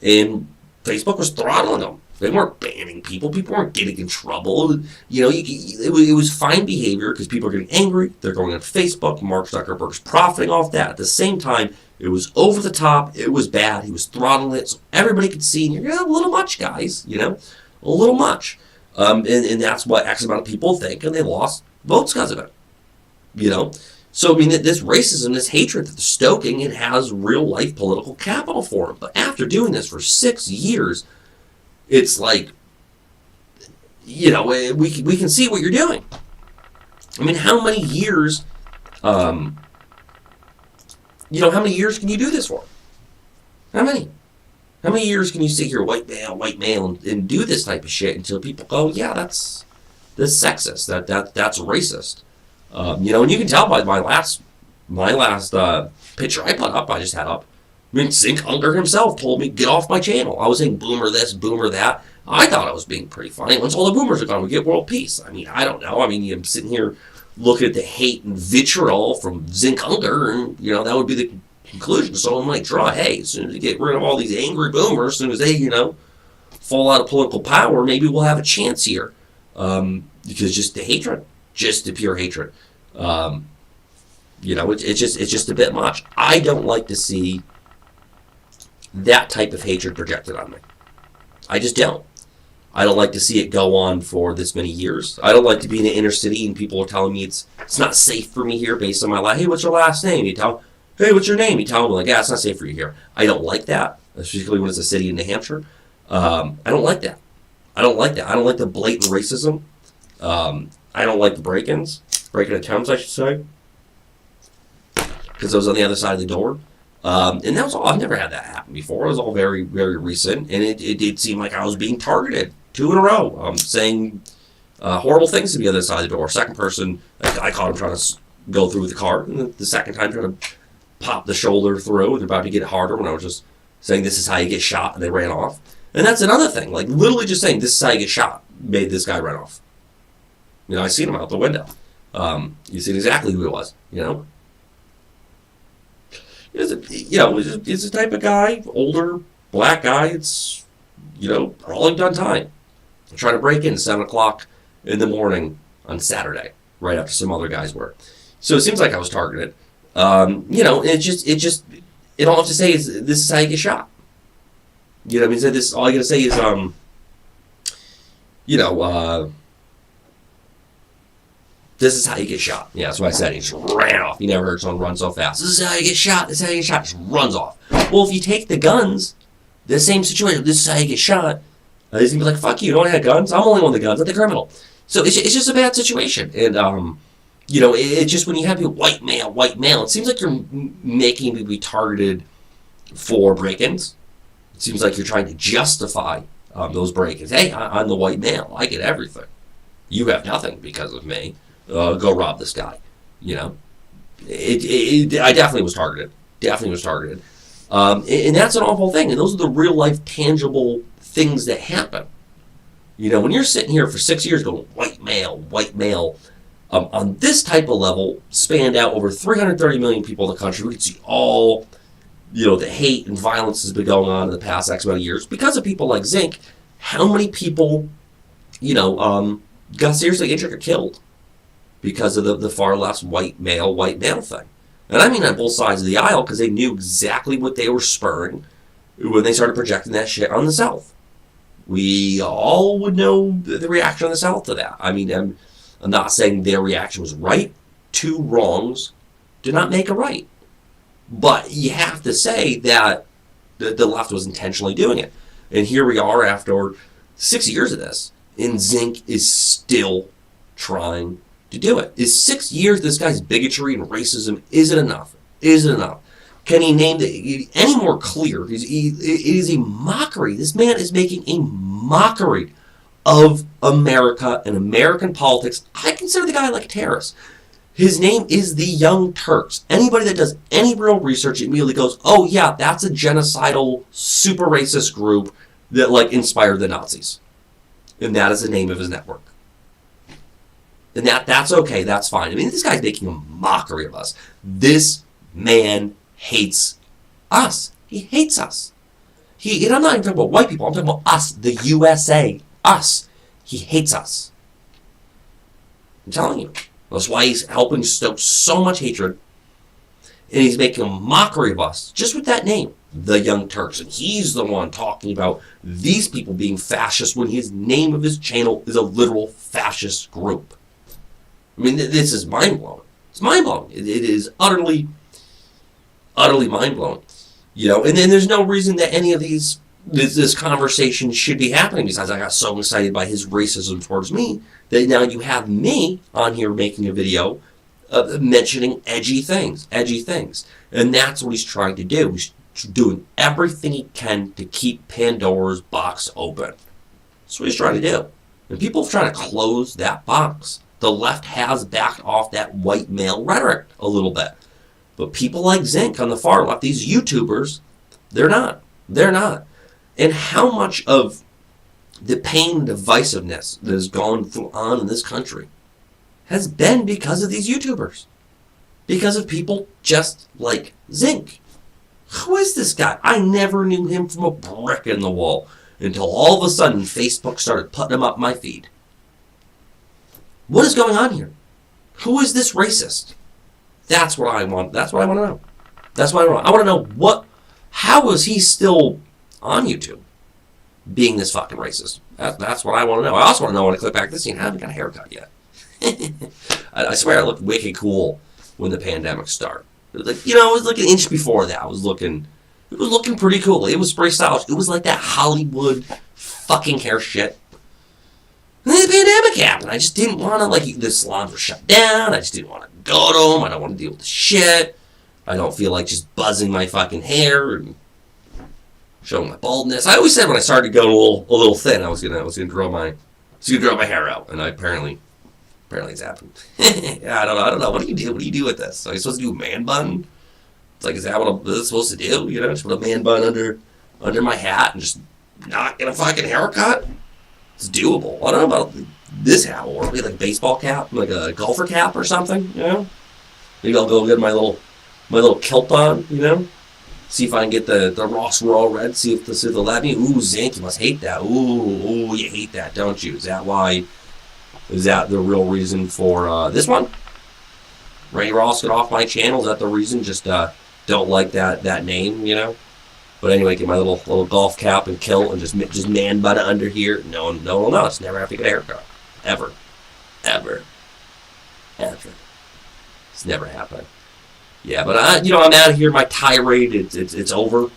S1: And Facebook was throttling them. They weren't banning people. People weren't getting in trouble. It was fine behavior because people are getting angry. They're going on Facebook. Mark Zuckerberg's profiting off that. At the same time, it was over the top. It was bad. He was throttling it so everybody could see. And you're a little much, guys. A little much. And that's what X amount of people think, and they lost votes because of it. So, this racism, this hatred that they're stoking, it has real-life political capital for them. But after doing this for 6 years, it's like, we can see what you're doing. How many years, how many years can you do this for? How many? How many years can you sit here, white male, and do this type of shit until people go, yeah, that's sexist, that's racist. And you can tell by my last picture I put up, I just had up. Cenk Uygur himself told me, get off my channel. I was saying boomer this, boomer that. I thought I was being pretty funny. Once all the boomers are gone, we get world peace. I don't know. I'm sitting here looking at the hate and vitriol from Cenk Uygur, and, that would be the conclusion. So I'm like, hey, as soon as we get rid of all these angry boomers, as soon as they, fall out of political power, maybe we'll have a chance here. Because just the hatred. Just the pure hatred. It's just a bit much. I don't like to see that type of hatred projected on me. I just don't. I don't like to see it go on for this many years. I don't like to be in an inner city and people are telling me it's not safe for me here based on my life. Hey, what's your last name? Hey, what's your name? You tell them, yeah, it's not safe for you here. I don't like that, especially when it's a city in New Hampshire. I don't like that. I don't like the blatant racism. I don't like the break-ins. Break-in attempts, I should say. Because I was on the other side of the door. And that was all. I've never had that happen before. It was all very, very recent. And it did seem like I was being targeted 2 in a row. Saying horrible things to the other side of the door. Second person, I caught him trying to go through the car. And the second time trying to pop the shoulder through. And about to get it harder when I was just saying this is how you get shot. And they ran off. And that's another thing. Like literally just saying this is how you get shot made this guy run off. I seen him out the window. You seen exactly who it was, It's a type of guy, older, black guy. It's, crawling done time. Trying to break in at 7 o'clock in the morning on Saturday, right after some other guys were. So it seems like I was targeted. All I have to say is this is how you get shot. So this, all I got to say is, this is how you get shot. Yeah, that's what I said. He just ran off. You never heard someone run so fast. This is how you get shot. This is how you get shot. Just runs off. Well, if you take the guns, the same situation. This is how you get shot. He's going to be like, fuck you. You don't have guns. I'm only one of the guns. I'm the criminal. So it's just a bad situation. And, it's just when you have your white male, it seems like you're making me be targeted for break-ins. It seems like you're trying to justify those break-ins. Hey, I'm the white male. I get everything. You have nothing because of me. Go rob this guy. I definitely was targeted. And that's an awful thing. And those are the real life tangible things that happen. When you're sitting here for 6 years going, white male, on this type of level, spanned out over 330 million people in the country, we can see all, the hate and violence has been going on in the past X amount of years. Because of people like Cenk, how many people, got seriously injured or killed because of the far left's white male thing. And I mean on both sides of the aisle because they knew exactly what they were spurring when they started projecting that shit on the South. We all would know the reaction of the South to that. I'm not saying their reaction was right. 2 wrongs did not make a right. But you have to say that the left was intentionally doing it. And here we are after 6 years of this. And Cenk is still trying to do it. Is 6 years this guy's bigotry and racism, is it enough? can he name any more clear? It is a mockery. This man is making a mockery of America and American politics. I consider the guy like a terrorist. His name is the Young Turks. Anybody that does any real research immediately goes, oh yeah, that's a genocidal, super racist group that like inspired the Nazis. And that is the name of his network. And that's okay, that's fine. I mean, this guy's making a mockery of us. This man hates us. He hates us. And I'm not even talking about white people, I'm talking about us, the USA. Us. He hates us. I'm telling you. That's why he's helping stoke so much hatred. And he's making a mockery of us, just with that name, the Young Turks. And he's the one talking about these people being fascist when his name of his channel is a literal fascist group. I mean, this is mind-blowing. It's mind-blowing. It is utterly mind-blowing. You know, and then there's no reason that any of this conversation should be happening, besides I got so excited by his racism towards me that now you have me on here making a video mentioning edgy things. And that's what he's trying to do. He's doing everything he can to keep Pandora's box open. That's what he's trying to do. And people are trying to close that box. The left has backed off that white male rhetoric a little bit. But people like Cenk on the far left, these YouTubers, they're not. And how much of the pain and divisiveness that has gone on in this country has been because of these YouTubers. Because of people just like Cenk. Who is this guy? I never knew him from a brick in the wall until all of a sudden Facebook started putting him up my feed. What is going on here? Who is this racist? That's what I want. That's what I want to know. That's what I want. I want to know how is he still on YouTube being this fucking racist? That's what I want to know. I also want to know when I click back to this scene, I haven't got a haircut yet. I swear I looked wicked cool when the pandemic started. It was like, it was like an inch before that. It was looking pretty cool. It was pretty stylish. It was like that Hollywood fucking hair shit. And then the pandemic happened. I just didn't want to, the salons were shut down. I just didn't want to go to them. I don't want to deal with the shit. I don't feel like just buzzing my fucking hair and showing my baldness. I always said when I started to go a little thin, I was gonna grow my hair out, and apparently it's happened. Yeah, I don't know. What do you do? What do you do with this? Are you supposed to do a man bun? It's like, is that what I'm supposed to do? Just put a man bun under my hat and just not get a fucking haircut? It's doable. I don't know about this hat, or maybe like a baseball cap, like a golfer cap or something. Maybe I'll go get my little kilt on. See if I can get the Ross Royal Red. See if they'll let me. Ooh, Cenk, you must hate that. Ooh, you hate that, don't you? Is that why? Is that the real reason for this one? Ray Ross got off my channel. Is that the reason? Just don't like that name, But anyway, get my little golf cap and kilt and just man bun it under here. No, it's never have to get a haircut. Ever. It's never happened. Yeah, but I'm out of here. My tirade, it's over.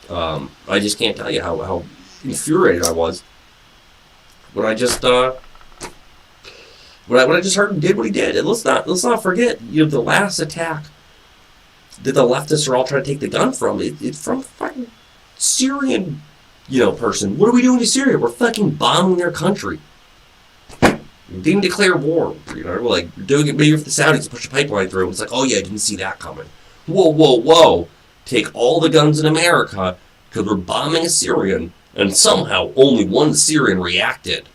S1: I just can't tell you how infuriated I was when I just when I just heard him did what he did. And let's not forget, the last attack that the leftists are all trying to take the gun from. It's from a fucking Syrian, person. What are we doing to Syria? We're fucking bombing their country. We didn't declare war. We're like doing it maybe for the Saudis to push a pipeline through. It's like, oh yeah, I didn't see that coming. Whoa. Take all the guns in America because we're bombing a Syrian, and somehow only one Syrian reacted.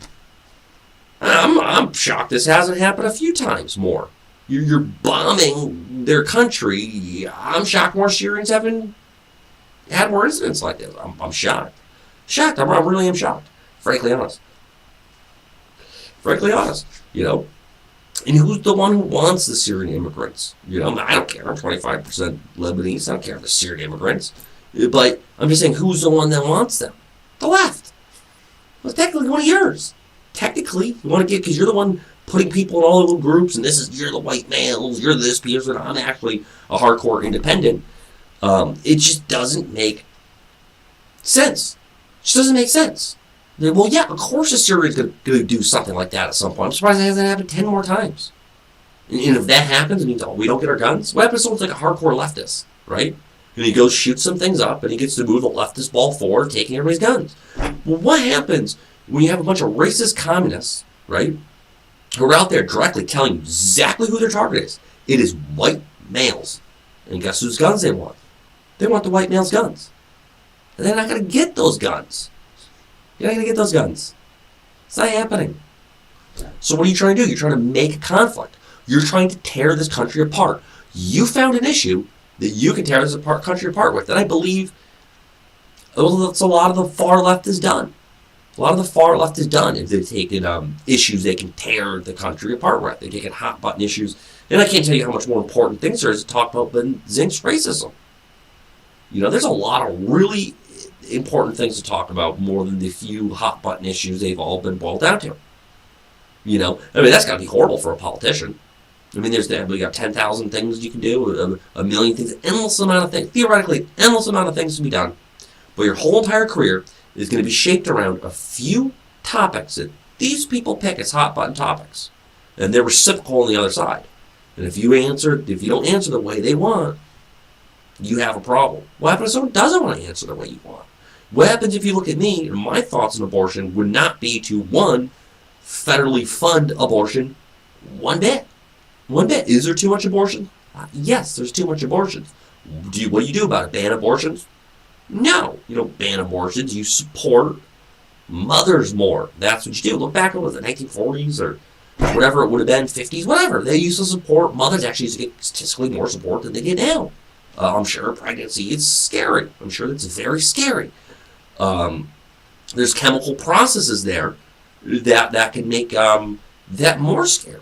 S1: I'm shocked this hasn't happened a few times more. You're bombing their country. I'm shocked more Syrians haven't had more incidents like this. I'm shocked. I really am shocked. Frankly honest. And who's the one who wants the Syrian immigrants? I don't care. I'm 25% Lebanese. I don't care if the Syrian immigrants. But I'm just saying, who's the one that wants them? The left. Well, it's technically one of yours. Technically, you want to get, because you're the one putting people in all the little groups, and you're the white males, you're this person, I'm actually a hardcore independent. It just doesn't make sense. It just doesn't make sense. Well, yeah, of course the Syrians going to do something like that at some point. I'm surprised it hasn't happened 10 more times. And if that happens, and we don't get our guns, what happens to someone like a hardcore leftist, right? And he goes, shoots some things up, and he gets to move the leftist ball forward, taking everybody's guns. Well, what happens when you have a bunch of racist communists, right, who are out there directly telling you exactly who their target is? It is white males. And guess whose guns they want? They want the white males' guns. And they're not going to get those guns. You're not going to get those guns. It's not happening. So what are you trying to do? You're trying to make a conflict. You're trying to tear this country apart. You found an issue that you can tear this country apart with. And I believe that's a lot of the far left is done. A lot of the far left is done if they've taken issues they can tear the country apart with. They've taken hot button issues. And I can't tell you how much more important things there is to talk about than Cenk's racism. You know, there's a lot of really important things to talk about more than the few hot button issues they've all been boiled down to. You know, I mean, that's got to be horrible for a politician. I mean, we got 10,000 things you can do, a million things, endless amount of things. Theoretically, endless amount of things to be done. But your whole entire career is going to be shaped around a few topics that these people pick as hot button topics. And they're reciprocal on the other side. And if you don't answer the way they want, you have a problem. What happens if someone doesn't want to answer the way you want? What happens if you look at me and my thoughts on abortion would not be to, one, federally fund abortion one bit. One bit. Is there too much abortion? Yes, there's too much abortion. What do you do about it? Ban abortions? No. You don't ban abortions. You support mothers more. That's what you do. Look back over the 1940s or whatever it would have been, 50s, whatever. They used to support mothers. Actually used to get statistically more support than they get now. I'm sure pregnancy is scary. I'm sure it's very scary. There's chemical processes there that can make that more scary.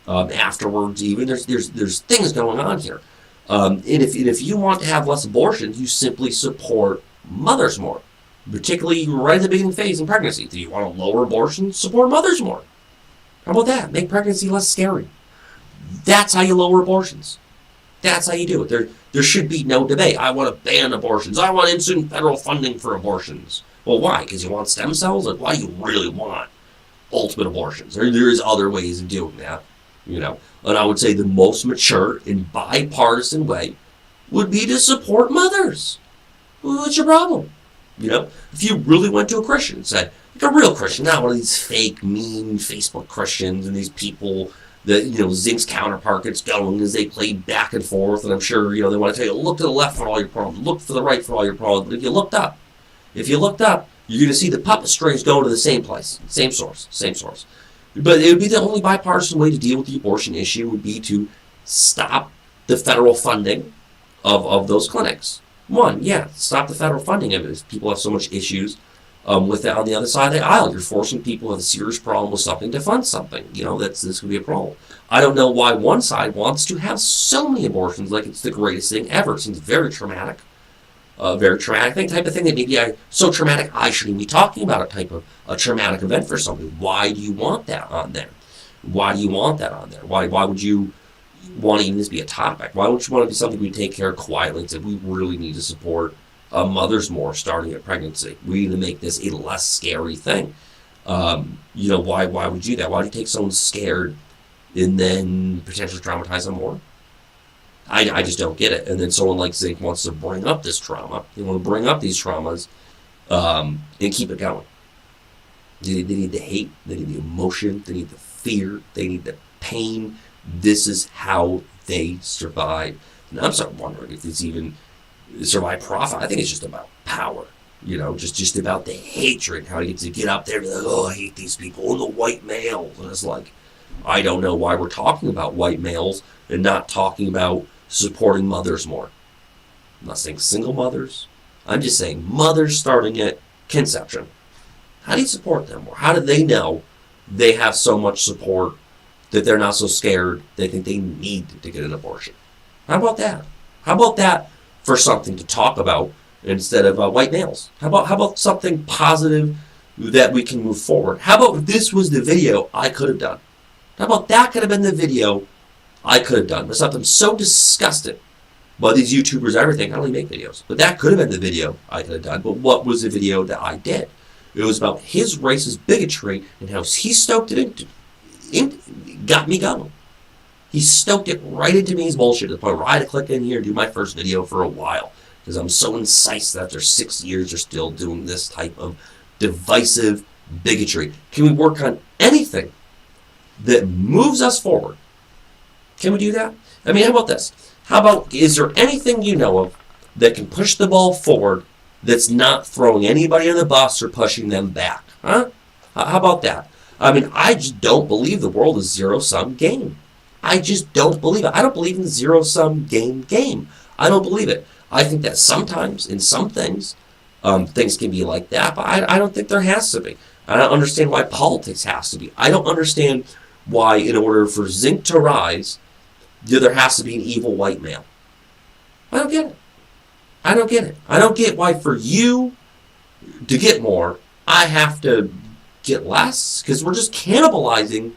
S1: Afterwards, even there's things going on here. And if you want to have less abortions, you simply support mothers more, particularly right at the beginning phase in pregnancy. Do you want to lower abortions? Support mothers more. How about that? Make pregnancy less scary. That's how you lower abortions. That's how you do it. There should be no debate. I want to ban abortions. I want instant federal funding for abortions. Well, why? Because you want stem cells? Like, why do you really want ultimate abortions? There is other ways of doing that, you know. And I would say the most mature and bipartisan way would be to support mothers. Well, what's your problem? You know, if you really went to a Christian and said, like a real Christian, not one of these fake, mean Facebook Christians and these people that, you know, Cenk's counterpart gets going as they play back and forth, and I'm sure, you know, they want to tell you, look to the left for all your problems, look to the right for all your problems. But if you looked up, you're going to see the puppet strings going to the same place, same source. But it would be the only bipartisan way to deal with the abortion issue would be to stop the federal funding of those clinics. One, stop the federal funding of it. People have so much issues with it on the other side of the aisle. You're forcing people who have a serious problem with something to fund something. You know, this could be a problem. I don't know why one side wants to have so many abortions like it's the greatest thing ever. It seems very traumatic. Very traumatic thing, type of thing that maybe so traumatic I shouldn't be talking about a type of a traumatic event for somebody. Why do you want that on there? Why would you want to even this be a topic? Why would you want to be something we take care of quietly and say we really need to support mothers more starting at pregnancy? We need to make this a less scary thing. You know, why would you do that? Why would you take someone scared and then potentially traumatize them more? I just don't get it. And then someone like Cenk wants to bring up this trauma. They want to bring up these traumas and keep it going. They need the hate. They need the emotion. They need the fear. They need the pain. This is how they survive. And I'm starting wondering if it's even survive profit. I think it's just about power. You know, just about the hatred. How you get to get up there and be like, oh, I hate these people. And the white males. And it's like, I don't know why we're talking about white males and not talking about supporting mothers more. I'm not saying single mothers. I'm just saying mothers starting at conception. How do you support them more? How do they know they have so much support that they're not so scared they think they need to get an abortion? How about that? How about that for something to talk about instead of white males? How about something positive that we can move forward? How about this was the video I could have done? How about that could have been the video I could have done? But something so disgusted by these YouTubers, everything. I only make videos. But that could have been the video I could have done. But what was the video that I did? It was about his racist bigotry and how he stoked it got me going. He stoked it right into me his bullshit to the point where I had to click in here and do my first video for a while. Because I'm so incensed that after 6 years they're still doing this type of divisive bigotry. Can we work on anything that moves us forward? Can we do that? I mean, how about this? How about, is there anything you know of that can push the ball forward that's not throwing anybody on the bus or pushing them back? Huh? How about that? I mean, I just don't believe the world is zero-sum game. I just don't believe it. I don't believe in the zero-sum game. I don't believe it. I think that sometimes, in some things, things can be like that, but I don't think there has to be. I don't understand why politics has to be. I don't understand why, in order for zinc to rise, there has to be an evil white male. I don't get it. I don't get it. I don't get why for you to get more, I have to get less, because we're just cannibalizing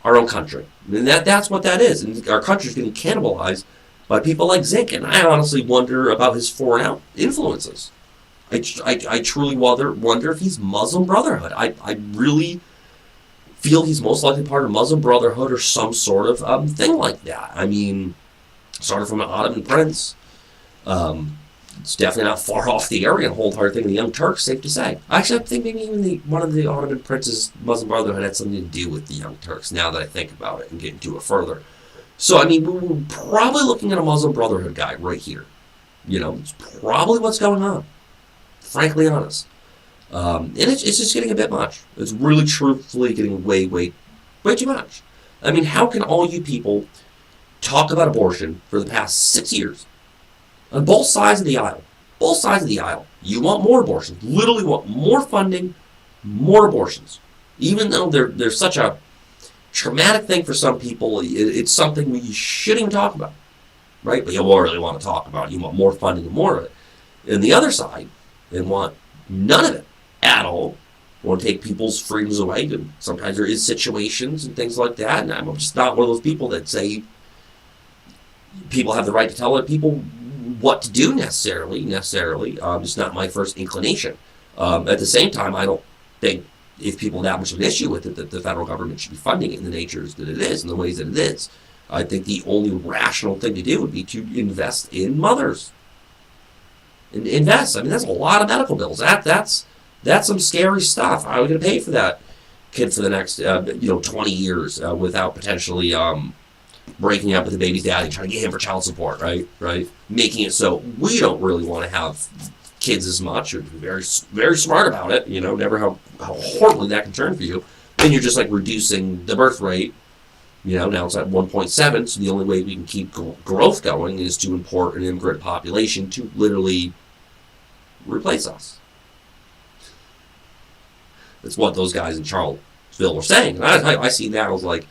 S1: our own country. And that's what that is. And our country's getting cannibalized by people like Zinc. And I honestly wonder about his foreign influences. I truly wonder if he's Muslim Brotherhood. I really feel he's most likely part of Muslim Brotherhood or some sort of thing like that. I mean, started from an Ottoman prince. It's definitely not far off the Aryan wholehearted thing of the Young Turks, safe to say. Actually, I think maybe even one of the Ottoman princes, Muslim Brotherhood, had something to do with the Young Turks, now that I think about it and get into it further. So, I mean, we're probably looking at a Muslim Brotherhood guy right here. You know, it's probably what's going on. Frankly honest. And it's just getting a bit much. It's really, truthfully getting way too much. I mean, how can all you people talk about abortion for the past 6 years? On both sides of the aisle. Both sides of the aisle. You want more abortions. Literally want more funding, more abortions. Even though they're such a traumatic thing for some people, it's something we shouldn't even talk about. Right? But you really want to talk about it. You want more funding and more of it. And the other side, they want none of it at all. Want to take people's freedoms away. And sometimes there is situations and things like that. And I'm just not one of those people that say people have the right to tell other people what to do necessarily. It's not my first inclination. At the same time, I don't think if people have that much of an issue with it, that the federal government should be funding it in the natures that it is, in the ways that it is. I think the only rational thing to do would be to invest in mothers. Invest. I mean, that's a lot of medical bills. That's some scary stuff. How are we going to pay for that kid for the next 20 years without potentially breaking up with the baby's daddy, trying to get him for child support, right? Making it so we don't really want to have kids as much. You're very, very smart about it. You know, never how horribly that can turn for you. Then you're just like reducing the birth rate. You know, now it's at 1.7, so the only way we can keep growth going is to import an immigrant population to literally replace us. That's what those guys in Charlottesville were saying. And I see that, I was like,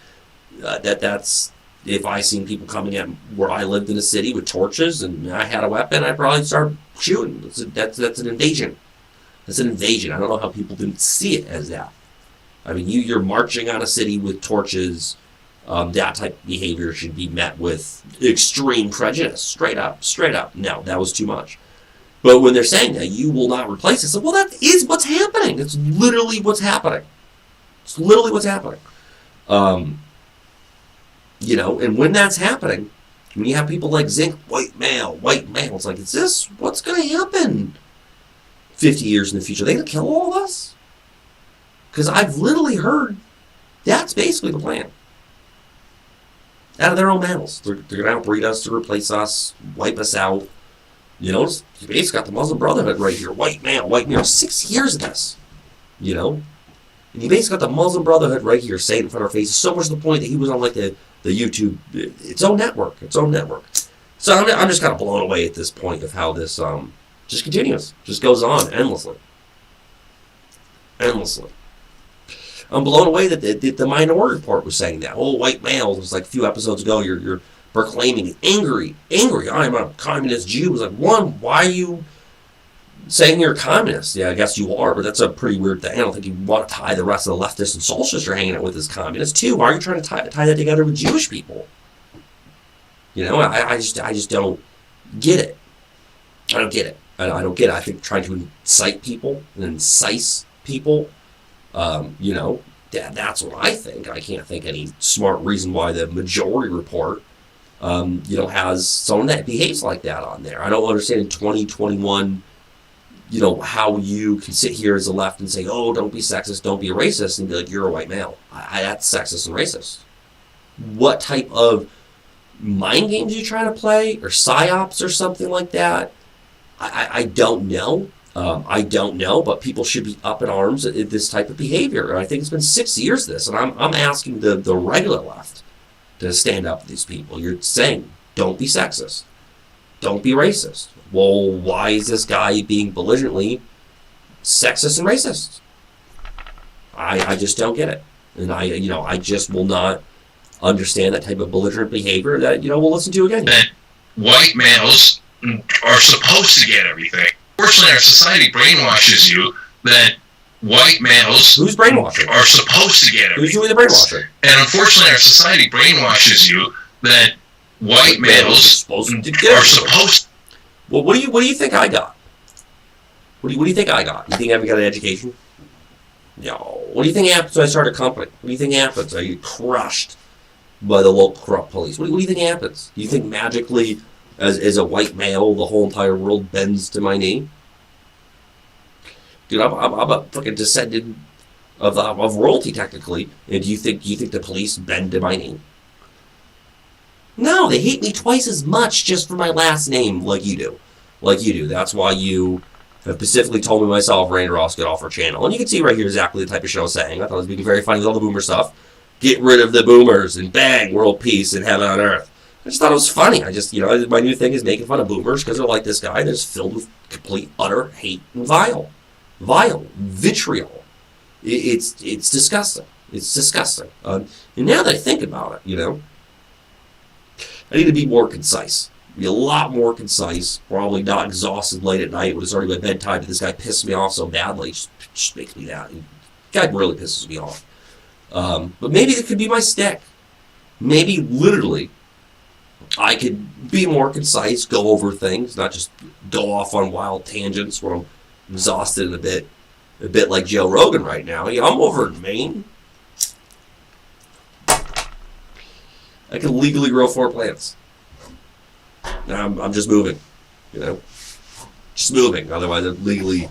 S1: that's, if I seen people coming in where I lived in a city with torches and I had a weapon, I'd probably start shooting. That's an invasion. That's an invasion. I don't know how people didn't see it as that. I mean, you're marching on a city with torches. That type of behavior should be met with extreme prejudice. Straight up. No, that was too much. But when they're saying that, you will not replace it, so, well, that is what's happening. It's literally what's happening. And when that's happening, when you have people like Zinc, white male, it's like, is this what's going to happen 50 years in the future? Are they going to kill all of us? Because I've literally heard that's basically the plan. Out of their own mouths. They're going to outbreed us to replace us, wipe us out. You know, you basically got the Muslim Brotherhood right here. White male. 6 years of this. You know? And you basically got the Muslim Brotherhood right here saying in front of our faces, so much to the point that he was on like the YouTube, its own network. So I'm just kind of blown away at this point of how this just continues. Just goes on endlessly. I'm blown away that the Minority Report was saying that. Oh, white males, it was like a few episodes ago, you're proclaiming angry, I'm a communist Jew. It was like, one, why are you saying you're a communist? Yeah, I guess you are, but that's a pretty weird thing. I don't think you want to tie the rest of the leftists and socialists you're hanging out with as communists. Two, why are you trying to tie that together with Jewish people? You know, I just don't get it. I don't get it. I think trying to incite people and incise people, That's what I think. I can't think any smart reason why the majority report, has someone that behaves like that on there. I don't understand in 2021, how you can sit here as a left and say, oh, don't be sexist, don't be a racist, and be like, you're a white male. That's sexist and racist. What type of mind games are you trying to play, or psyops or something like that? I don't know. I don't know, but people should be up in arms at this type of behavior. And I think it's been 6 years of this, and I'm asking the regular left to stand up to these people. You're saying, don't be sexist. Don't be racist. Well, why is this guy being belligerently sexist and racist? I just don't get it. And I just will not understand that type of belligerent behavior that, we'll listen to again.
S2: That white males are supposed to get everything. Unfortunately, our society brainwashes you that white males
S1: Who's brainwashing?
S2: Are supposed to get everything.
S1: Who's doing the brainwashing?
S2: And unfortunately, our society brainwashes you that white males are supposed.
S1: Well, what do you think I got? What do you think I got? You think I got an education? No. What do you think happens when I start a company? What do you think happens? I get crushed by the local corrupt police. What do you think happens? Do you think magically, as a white male, the whole entire world bends to my knee? Dude, I'm a freaking descendant of royalty technically. And do you think the police bend to my knee? No, they hate me twice as much just for my last name, like you do. That's why you have specifically told me myself, Randy Ross, get off our channel. And you can see right here exactly the type of show I was saying. I thought it was being very funny with all the boomer stuff. Get rid of the boomers and bang, world peace and heaven on earth. I just thought it was funny. My new thing is making fun of boomers because they're like this guy that's filled with complete, utter hate and vile, vitriol. It's disgusting. It's disgusting. And now that I think about it, I need to be more concise. Be a lot more concise. Probably not exhausted late at night when it's already my bedtime. But this guy pissed me off so badly. Just makes me that. The guy really pisses me off. But maybe it could be my stick. Maybe literally I could be more concise, go over things, not just go off on wild tangents where I'm exhausted and a bit like Joe Rogan right now. I'm over in Maine. I can legally grow 4 plants. I'm just moving, just moving. Otherwise, I'd legally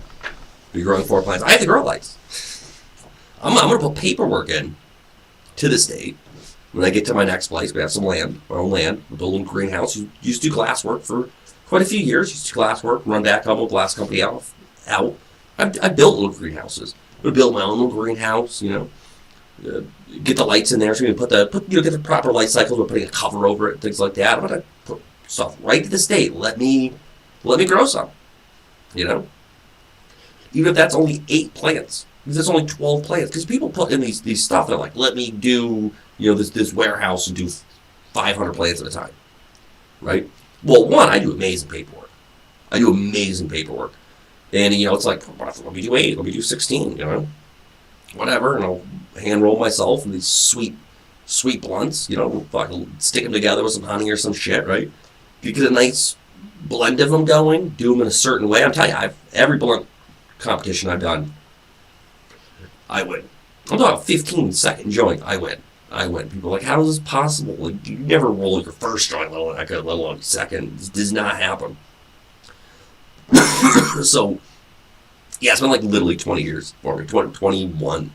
S1: be growing 4 plants. I have to grow lights. I'm going to put paperwork in to the state. When I get to my next place, we have some land, our own land. We're building a greenhouse. Used to do glass work for quite a few years. Used to do glass work, run that couple glass company out. I built little greenhouses. I'm going to build my own little greenhouse, get the lights in there. So we can get the proper light cycles. We're putting a cover over it, things like that. I'm going to put stuff right to the state. Let me grow some, Even if that's only 8 plants. Because there's only 12 plants. Because people put in these stuff, they're like, let me do, this warehouse and do 500 plants at a time. Right? Well, one, I do amazing paperwork. And, it's like, let me do 8, let me do 16, Whatever. And I'll hand roll myself in these sweet blunts, fucking stick them together with some honey or some shit, right? You get a nice blend of them going, do them in a certain way. I'm telling you, every blunt competition I've done, I win. I'm talking 15-second joint, I win. People are like, how is this possible? Like, you never roll your first joint, let alone second. This does not happen. So, yeah, it's been like literally 20 years for me. 21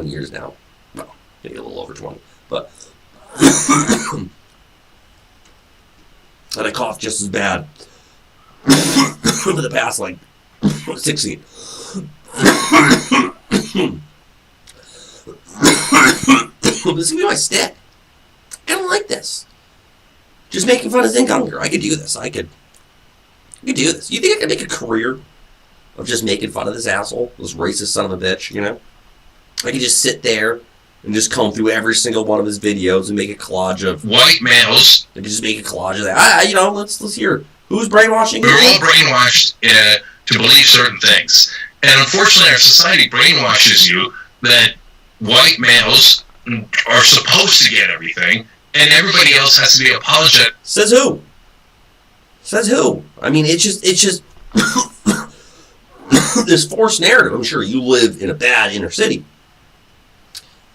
S1: years now. Well, maybe a little over 20. But, and I cough just as bad for the past, 16. This is going to be my stick. I don't like this. Just making fun of Cenk Uygur. I could do this. I could do this. You think I could make a career of just making fun of this asshole? This racist son of a bitch, I could just sit there and just comb through every single one of his videos and make a collage of
S2: white males.
S1: I could just make a collage of that. Let's hear. Who's brainwashing?
S2: We're all brainwashed to believe certain things. And unfortunately, our society brainwashes you that white males are supposed to get everything, and everybody else has to be apologetic.
S1: Says who? I mean, it's just this forced narrative. I'm sure you live in a bad inner city.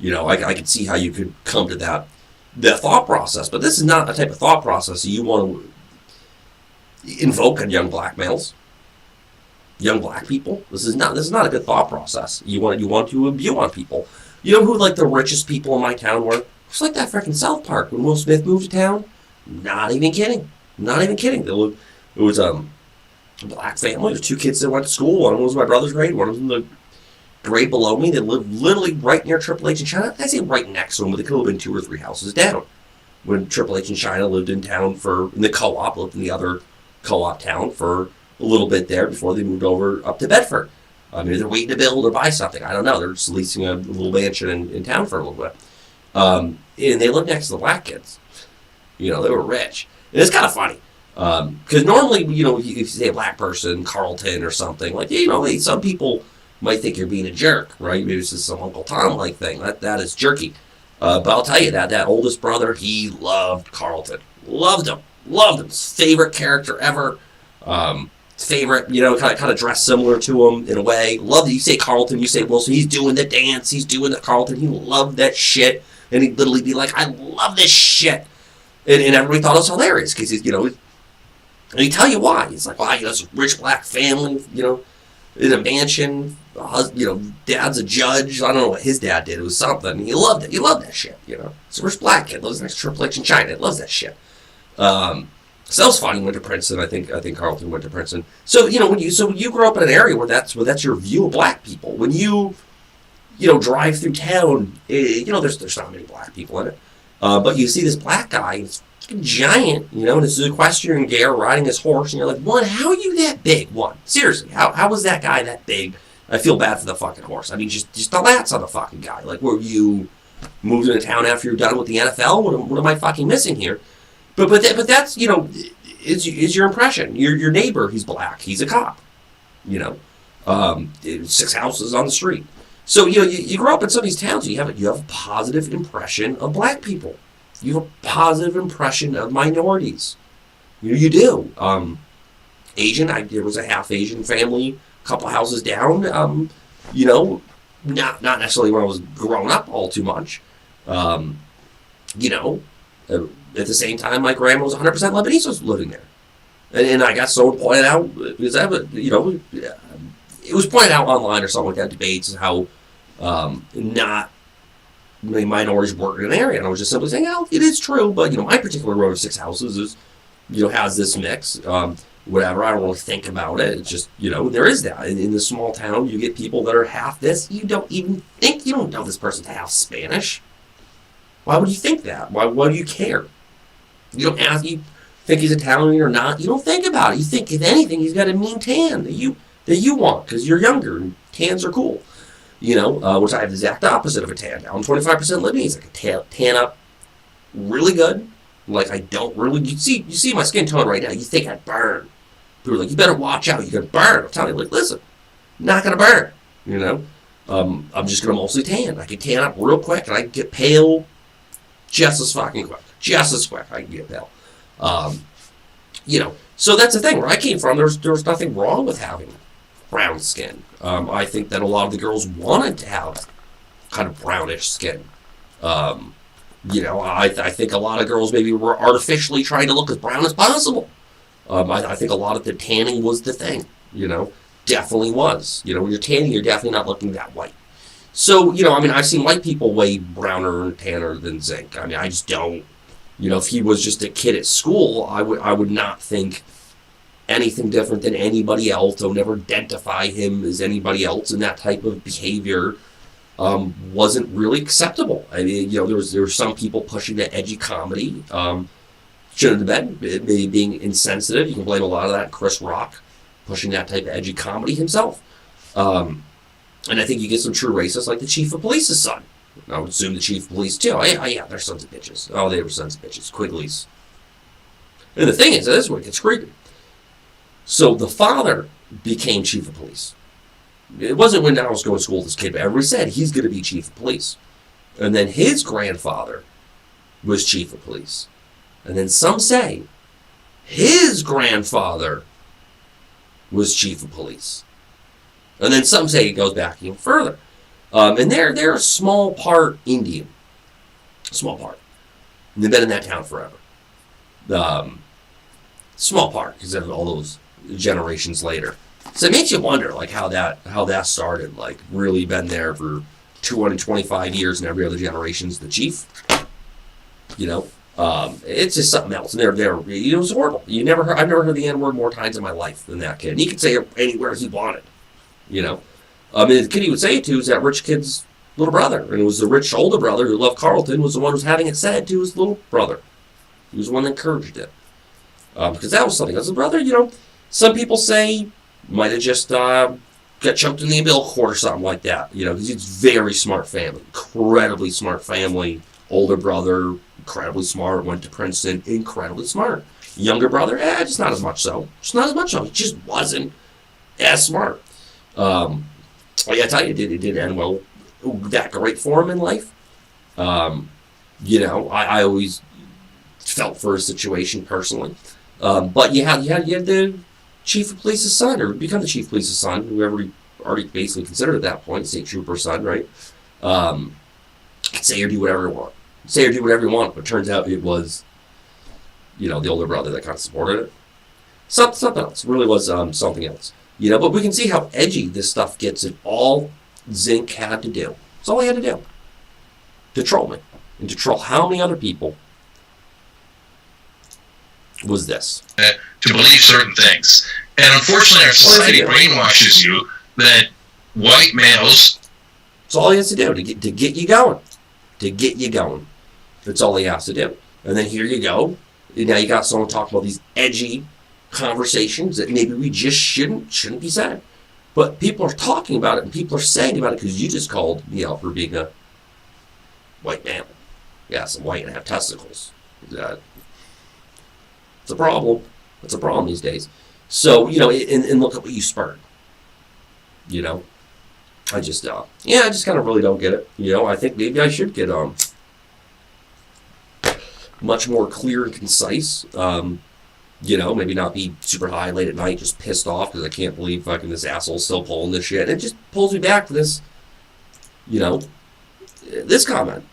S1: I could see how you could come to that thought process. But this is not a type of thought process you want to invoke on young black males, young black people. This is not a good thought process. You want to imbue on people. You know who like the richest people in my town were? It's like that freaking South Park when Will Smith moved to town. Not even kidding. It was a black family. There's 2 kids that went to school. One of them was my brother's grade. One of them the grade below me. They lived literally right near Triple H in China. I say right next to them, but they could have been 2 or 3 houses down. When Triple H in China lived in town in the co-op, lived in the other co-op town for a little bit there before they moved over up to Bedford. Maybe they're waiting to build or buy something. I don't know. They're just leasing a little mansion in town for a little bit. And they lived next to the black kids. They were rich. And it's kind of funny. Because normally, if you say a black person, Carlton or something, like, some people might think you're being a jerk, right? Maybe it's just some Uncle Tom-like thing. That is jerky. But I'll tell you that oldest brother, he loved Carlton. Loved him. His favorite character ever. Favorite, kind of dressed similar to him in a way. Loved it. You say Carlton, you say, well, so he's doing the dance, he's doing the Carlton. He loved that shit. And he'd literally be like, I love this shit. And everybody thought it was hilarious because he's, and he'd tell you why. He's like, wow, it's a rich black family, in a mansion. Dad's a judge. I don't know what his dad did. It was something. He loved it. He loved that shit, It's a rich black kid. Lives next to Triple H in China. Loves that shit. So that was fun. He went to Princeton. I think Carlton went to Princeton. So, when you grow up in an area where that's your view of black people, when you drive through town, there's not many black people in it. But you see this black guy, he's giant, and it's equestrian gear riding his horse, and you're like, one, how are you that big? One, seriously, how was that guy that big? I feel bad for the fucking horse. I mean, just the lats on the fucking guy. Like, were you moved into town after you're done with the NFL? What am I fucking missing here? But that's, is your impression. Your neighbor, he's black. He's a cop. 6 houses on the street. So, you grow up in some of these towns, you have a positive impression of black people. You have a positive impression of minorities. You do. Asian, there was a half Asian family, a couple houses down, not necessarily when I was growing up all too much. At the same time, my grandma was 100% Lebanese was living there. And I got someone pointed out, because it was pointed out online or something like that, debates, how not many minorities work in an area. And I was just simply saying, it is true, but, my particular row of 6 houses is, has this mix. Whatever, I don't really think about it. It's just, there is that. In the small town, you get people that are half this. You don't know this person's half Spanish. Why would you think that? Why do you care? You don't ask, you think he's Italian or not. You don't think about it. You think, if anything, he's got a mean tan that you want because you're younger and tans are cool. Which I have the exact opposite of a tan. Now I'm 25% Lebanese. I can tan up really good. Like I don't really. You see my skin tone right now. You think I'd burn. People are like, you better watch out. You're gonna burn. I'm telling you, like, listen, I'm not gonna burn. I'm just gonna mostly tan. I can tan up real quick and I can get pale just as fucking quick. Just as quick I can get pale. So that's the thing. Where I came from, there's nothing wrong with having brown skin. I think that a lot of the girls wanted to have kind of brownish skin. I think a lot of girls maybe were artificially trying to look as brown as possible. I think a lot of the tanning was the thing, definitely was. When you're tanning, you're definitely not looking that white. So, I've seen white people way browner and tanner than Cenk. I just don't. If he was just a kid at school, I would not think anything different than anybody else. I would never identify him as anybody else, and that type of behavior wasn't really acceptable. There were some people pushing that edgy comedy. Shouldn't have been. Maybe being insensitive. You can blame a lot of that on Chris Rock pushing that type of edgy comedy himself. And I think you get some true racists like the chief of police's son. I would assume the chief of police too. Yeah, they're sons of bitches. Oh, they were sons of bitches. Quigley's. And the thing is, this is where it gets creepy. So the father became chief of police. It wasn't when I was going to school with this kid, but everybody said he's going to be chief of police. And then his grandfather was chief of police. And then some say his grandfather was chief of police. And then some say it goes back even further. And they're a small part Indian. Small part. And they've been in that town forever. Small part, because of all those generations later. So it makes you wonder, like, how that started. Like, really been there for 225 years, and every other generation's the chief. You know, it's just something else. And it was horrible. I've never heard the N-word more times in my life than that kid. And he could say it anywhere he wanted. You know, and the kid he would say it to was that rich kid's little brother, and it was the rich older brother who loved Carlton was the one who was having it said to his little brother. He was the one that encouraged it, because that was something. As a brother, you know, some people say might have just got choked in the umbilical cord or something like that. You know, because he's very smart family, incredibly smart family. Older brother, incredibly smart, went to Princeton, incredibly smart. Younger brother, just not as much so. Just not as much so. He just wasn't as smart. I gotta tell you, it didn't end well that great for him in life. You know, I always felt for his situation personally. But you had the chief of police's son, or become the chief of police's son, whoever he already basically considered at that point, state trooper's son, right? Say or do whatever you want. Say or do whatever you want, but it turns out it was, you know, the older brother that kind of supported it. Something else. It really was something else. You know, but we can see how edgy this stuff gets, and all Cenk had to do. That's all he had to do. To troll me. And to troll how many other people was this.
S2: To believe certain things. And unfortunately our society brainwashes you that white males...
S1: That's all he has to do, to get you going. To get you going. That's all he has to do. And then here you go. Now you got someone talking about these edgy conversations that maybe we just shouldn't be said. But people are talking about it, and people are saying about it because you just called me out for being a white man. Yes, I'm white and have testicles. It's a problem. It's a problem these days. So, you know, and look at what you spurred. You know? I just kind of really don't get it. You know, I think maybe I should get much more clear and concise. You know, maybe not be super high late at night, just pissed off because I can't believe fucking this asshole's still pulling this shit. It just pulls me back to this, you know, this comment.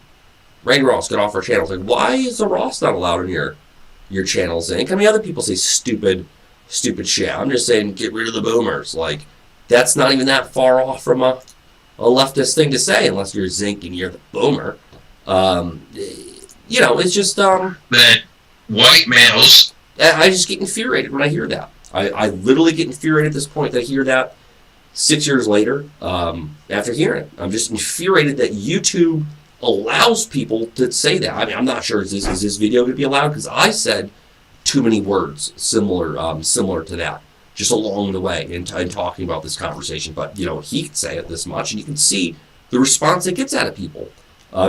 S1: Rain Ross got off our channel. It's like, why is the Ross not allowed in your channel, Cenk? I mean, other people say stupid shit. I'm just saying, get rid of the boomers. Like, that's not even that far off from a leftist thing to say, unless you're Cenk and you're the boomer. You know, it's just
S2: that white males.
S1: I just get infuriated when I hear that. I literally get infuriated at this point that I hear that 6 years later after hearing it. I'm just infuriated that YouTube allows people to say that. I mean, I'm not sure is this video going to be allowed, because I said too many words similar to that just along the way in talking about this conversation. But, you know, he could say it this much, and you can see the response it gets out of people.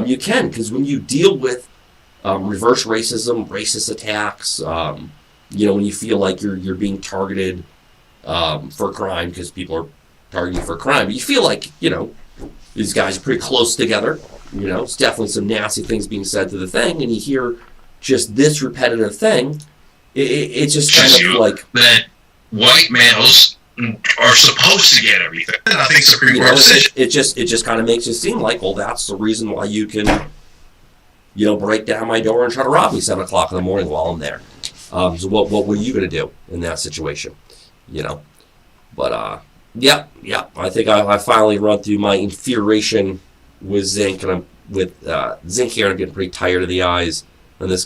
S1: You can, because when you deal with reverse racism, racist attacks, you know, when you feel like you're being targeted for crime, because people are targeting you for crime, you feel like, you know, these guys are pretty close together. You know, it's definitely some nasty things being said to the thing, and you hear just this repetitive thing. It's just kind of like
S2: that white males are supposed to get everything. Nothing Supreme Court decision.
S1: It just kind of makes it seem like, well, that's the reason why you can, you know, break down my door and try to rob me 7 o'clock in the morning while I'm there. So what were you going to do in that situation? You know, but yeah. I think I finally run through my infuriation with Cenk, and I'm with Cenk here. I'm getting pretty tired of the eyes on this guy.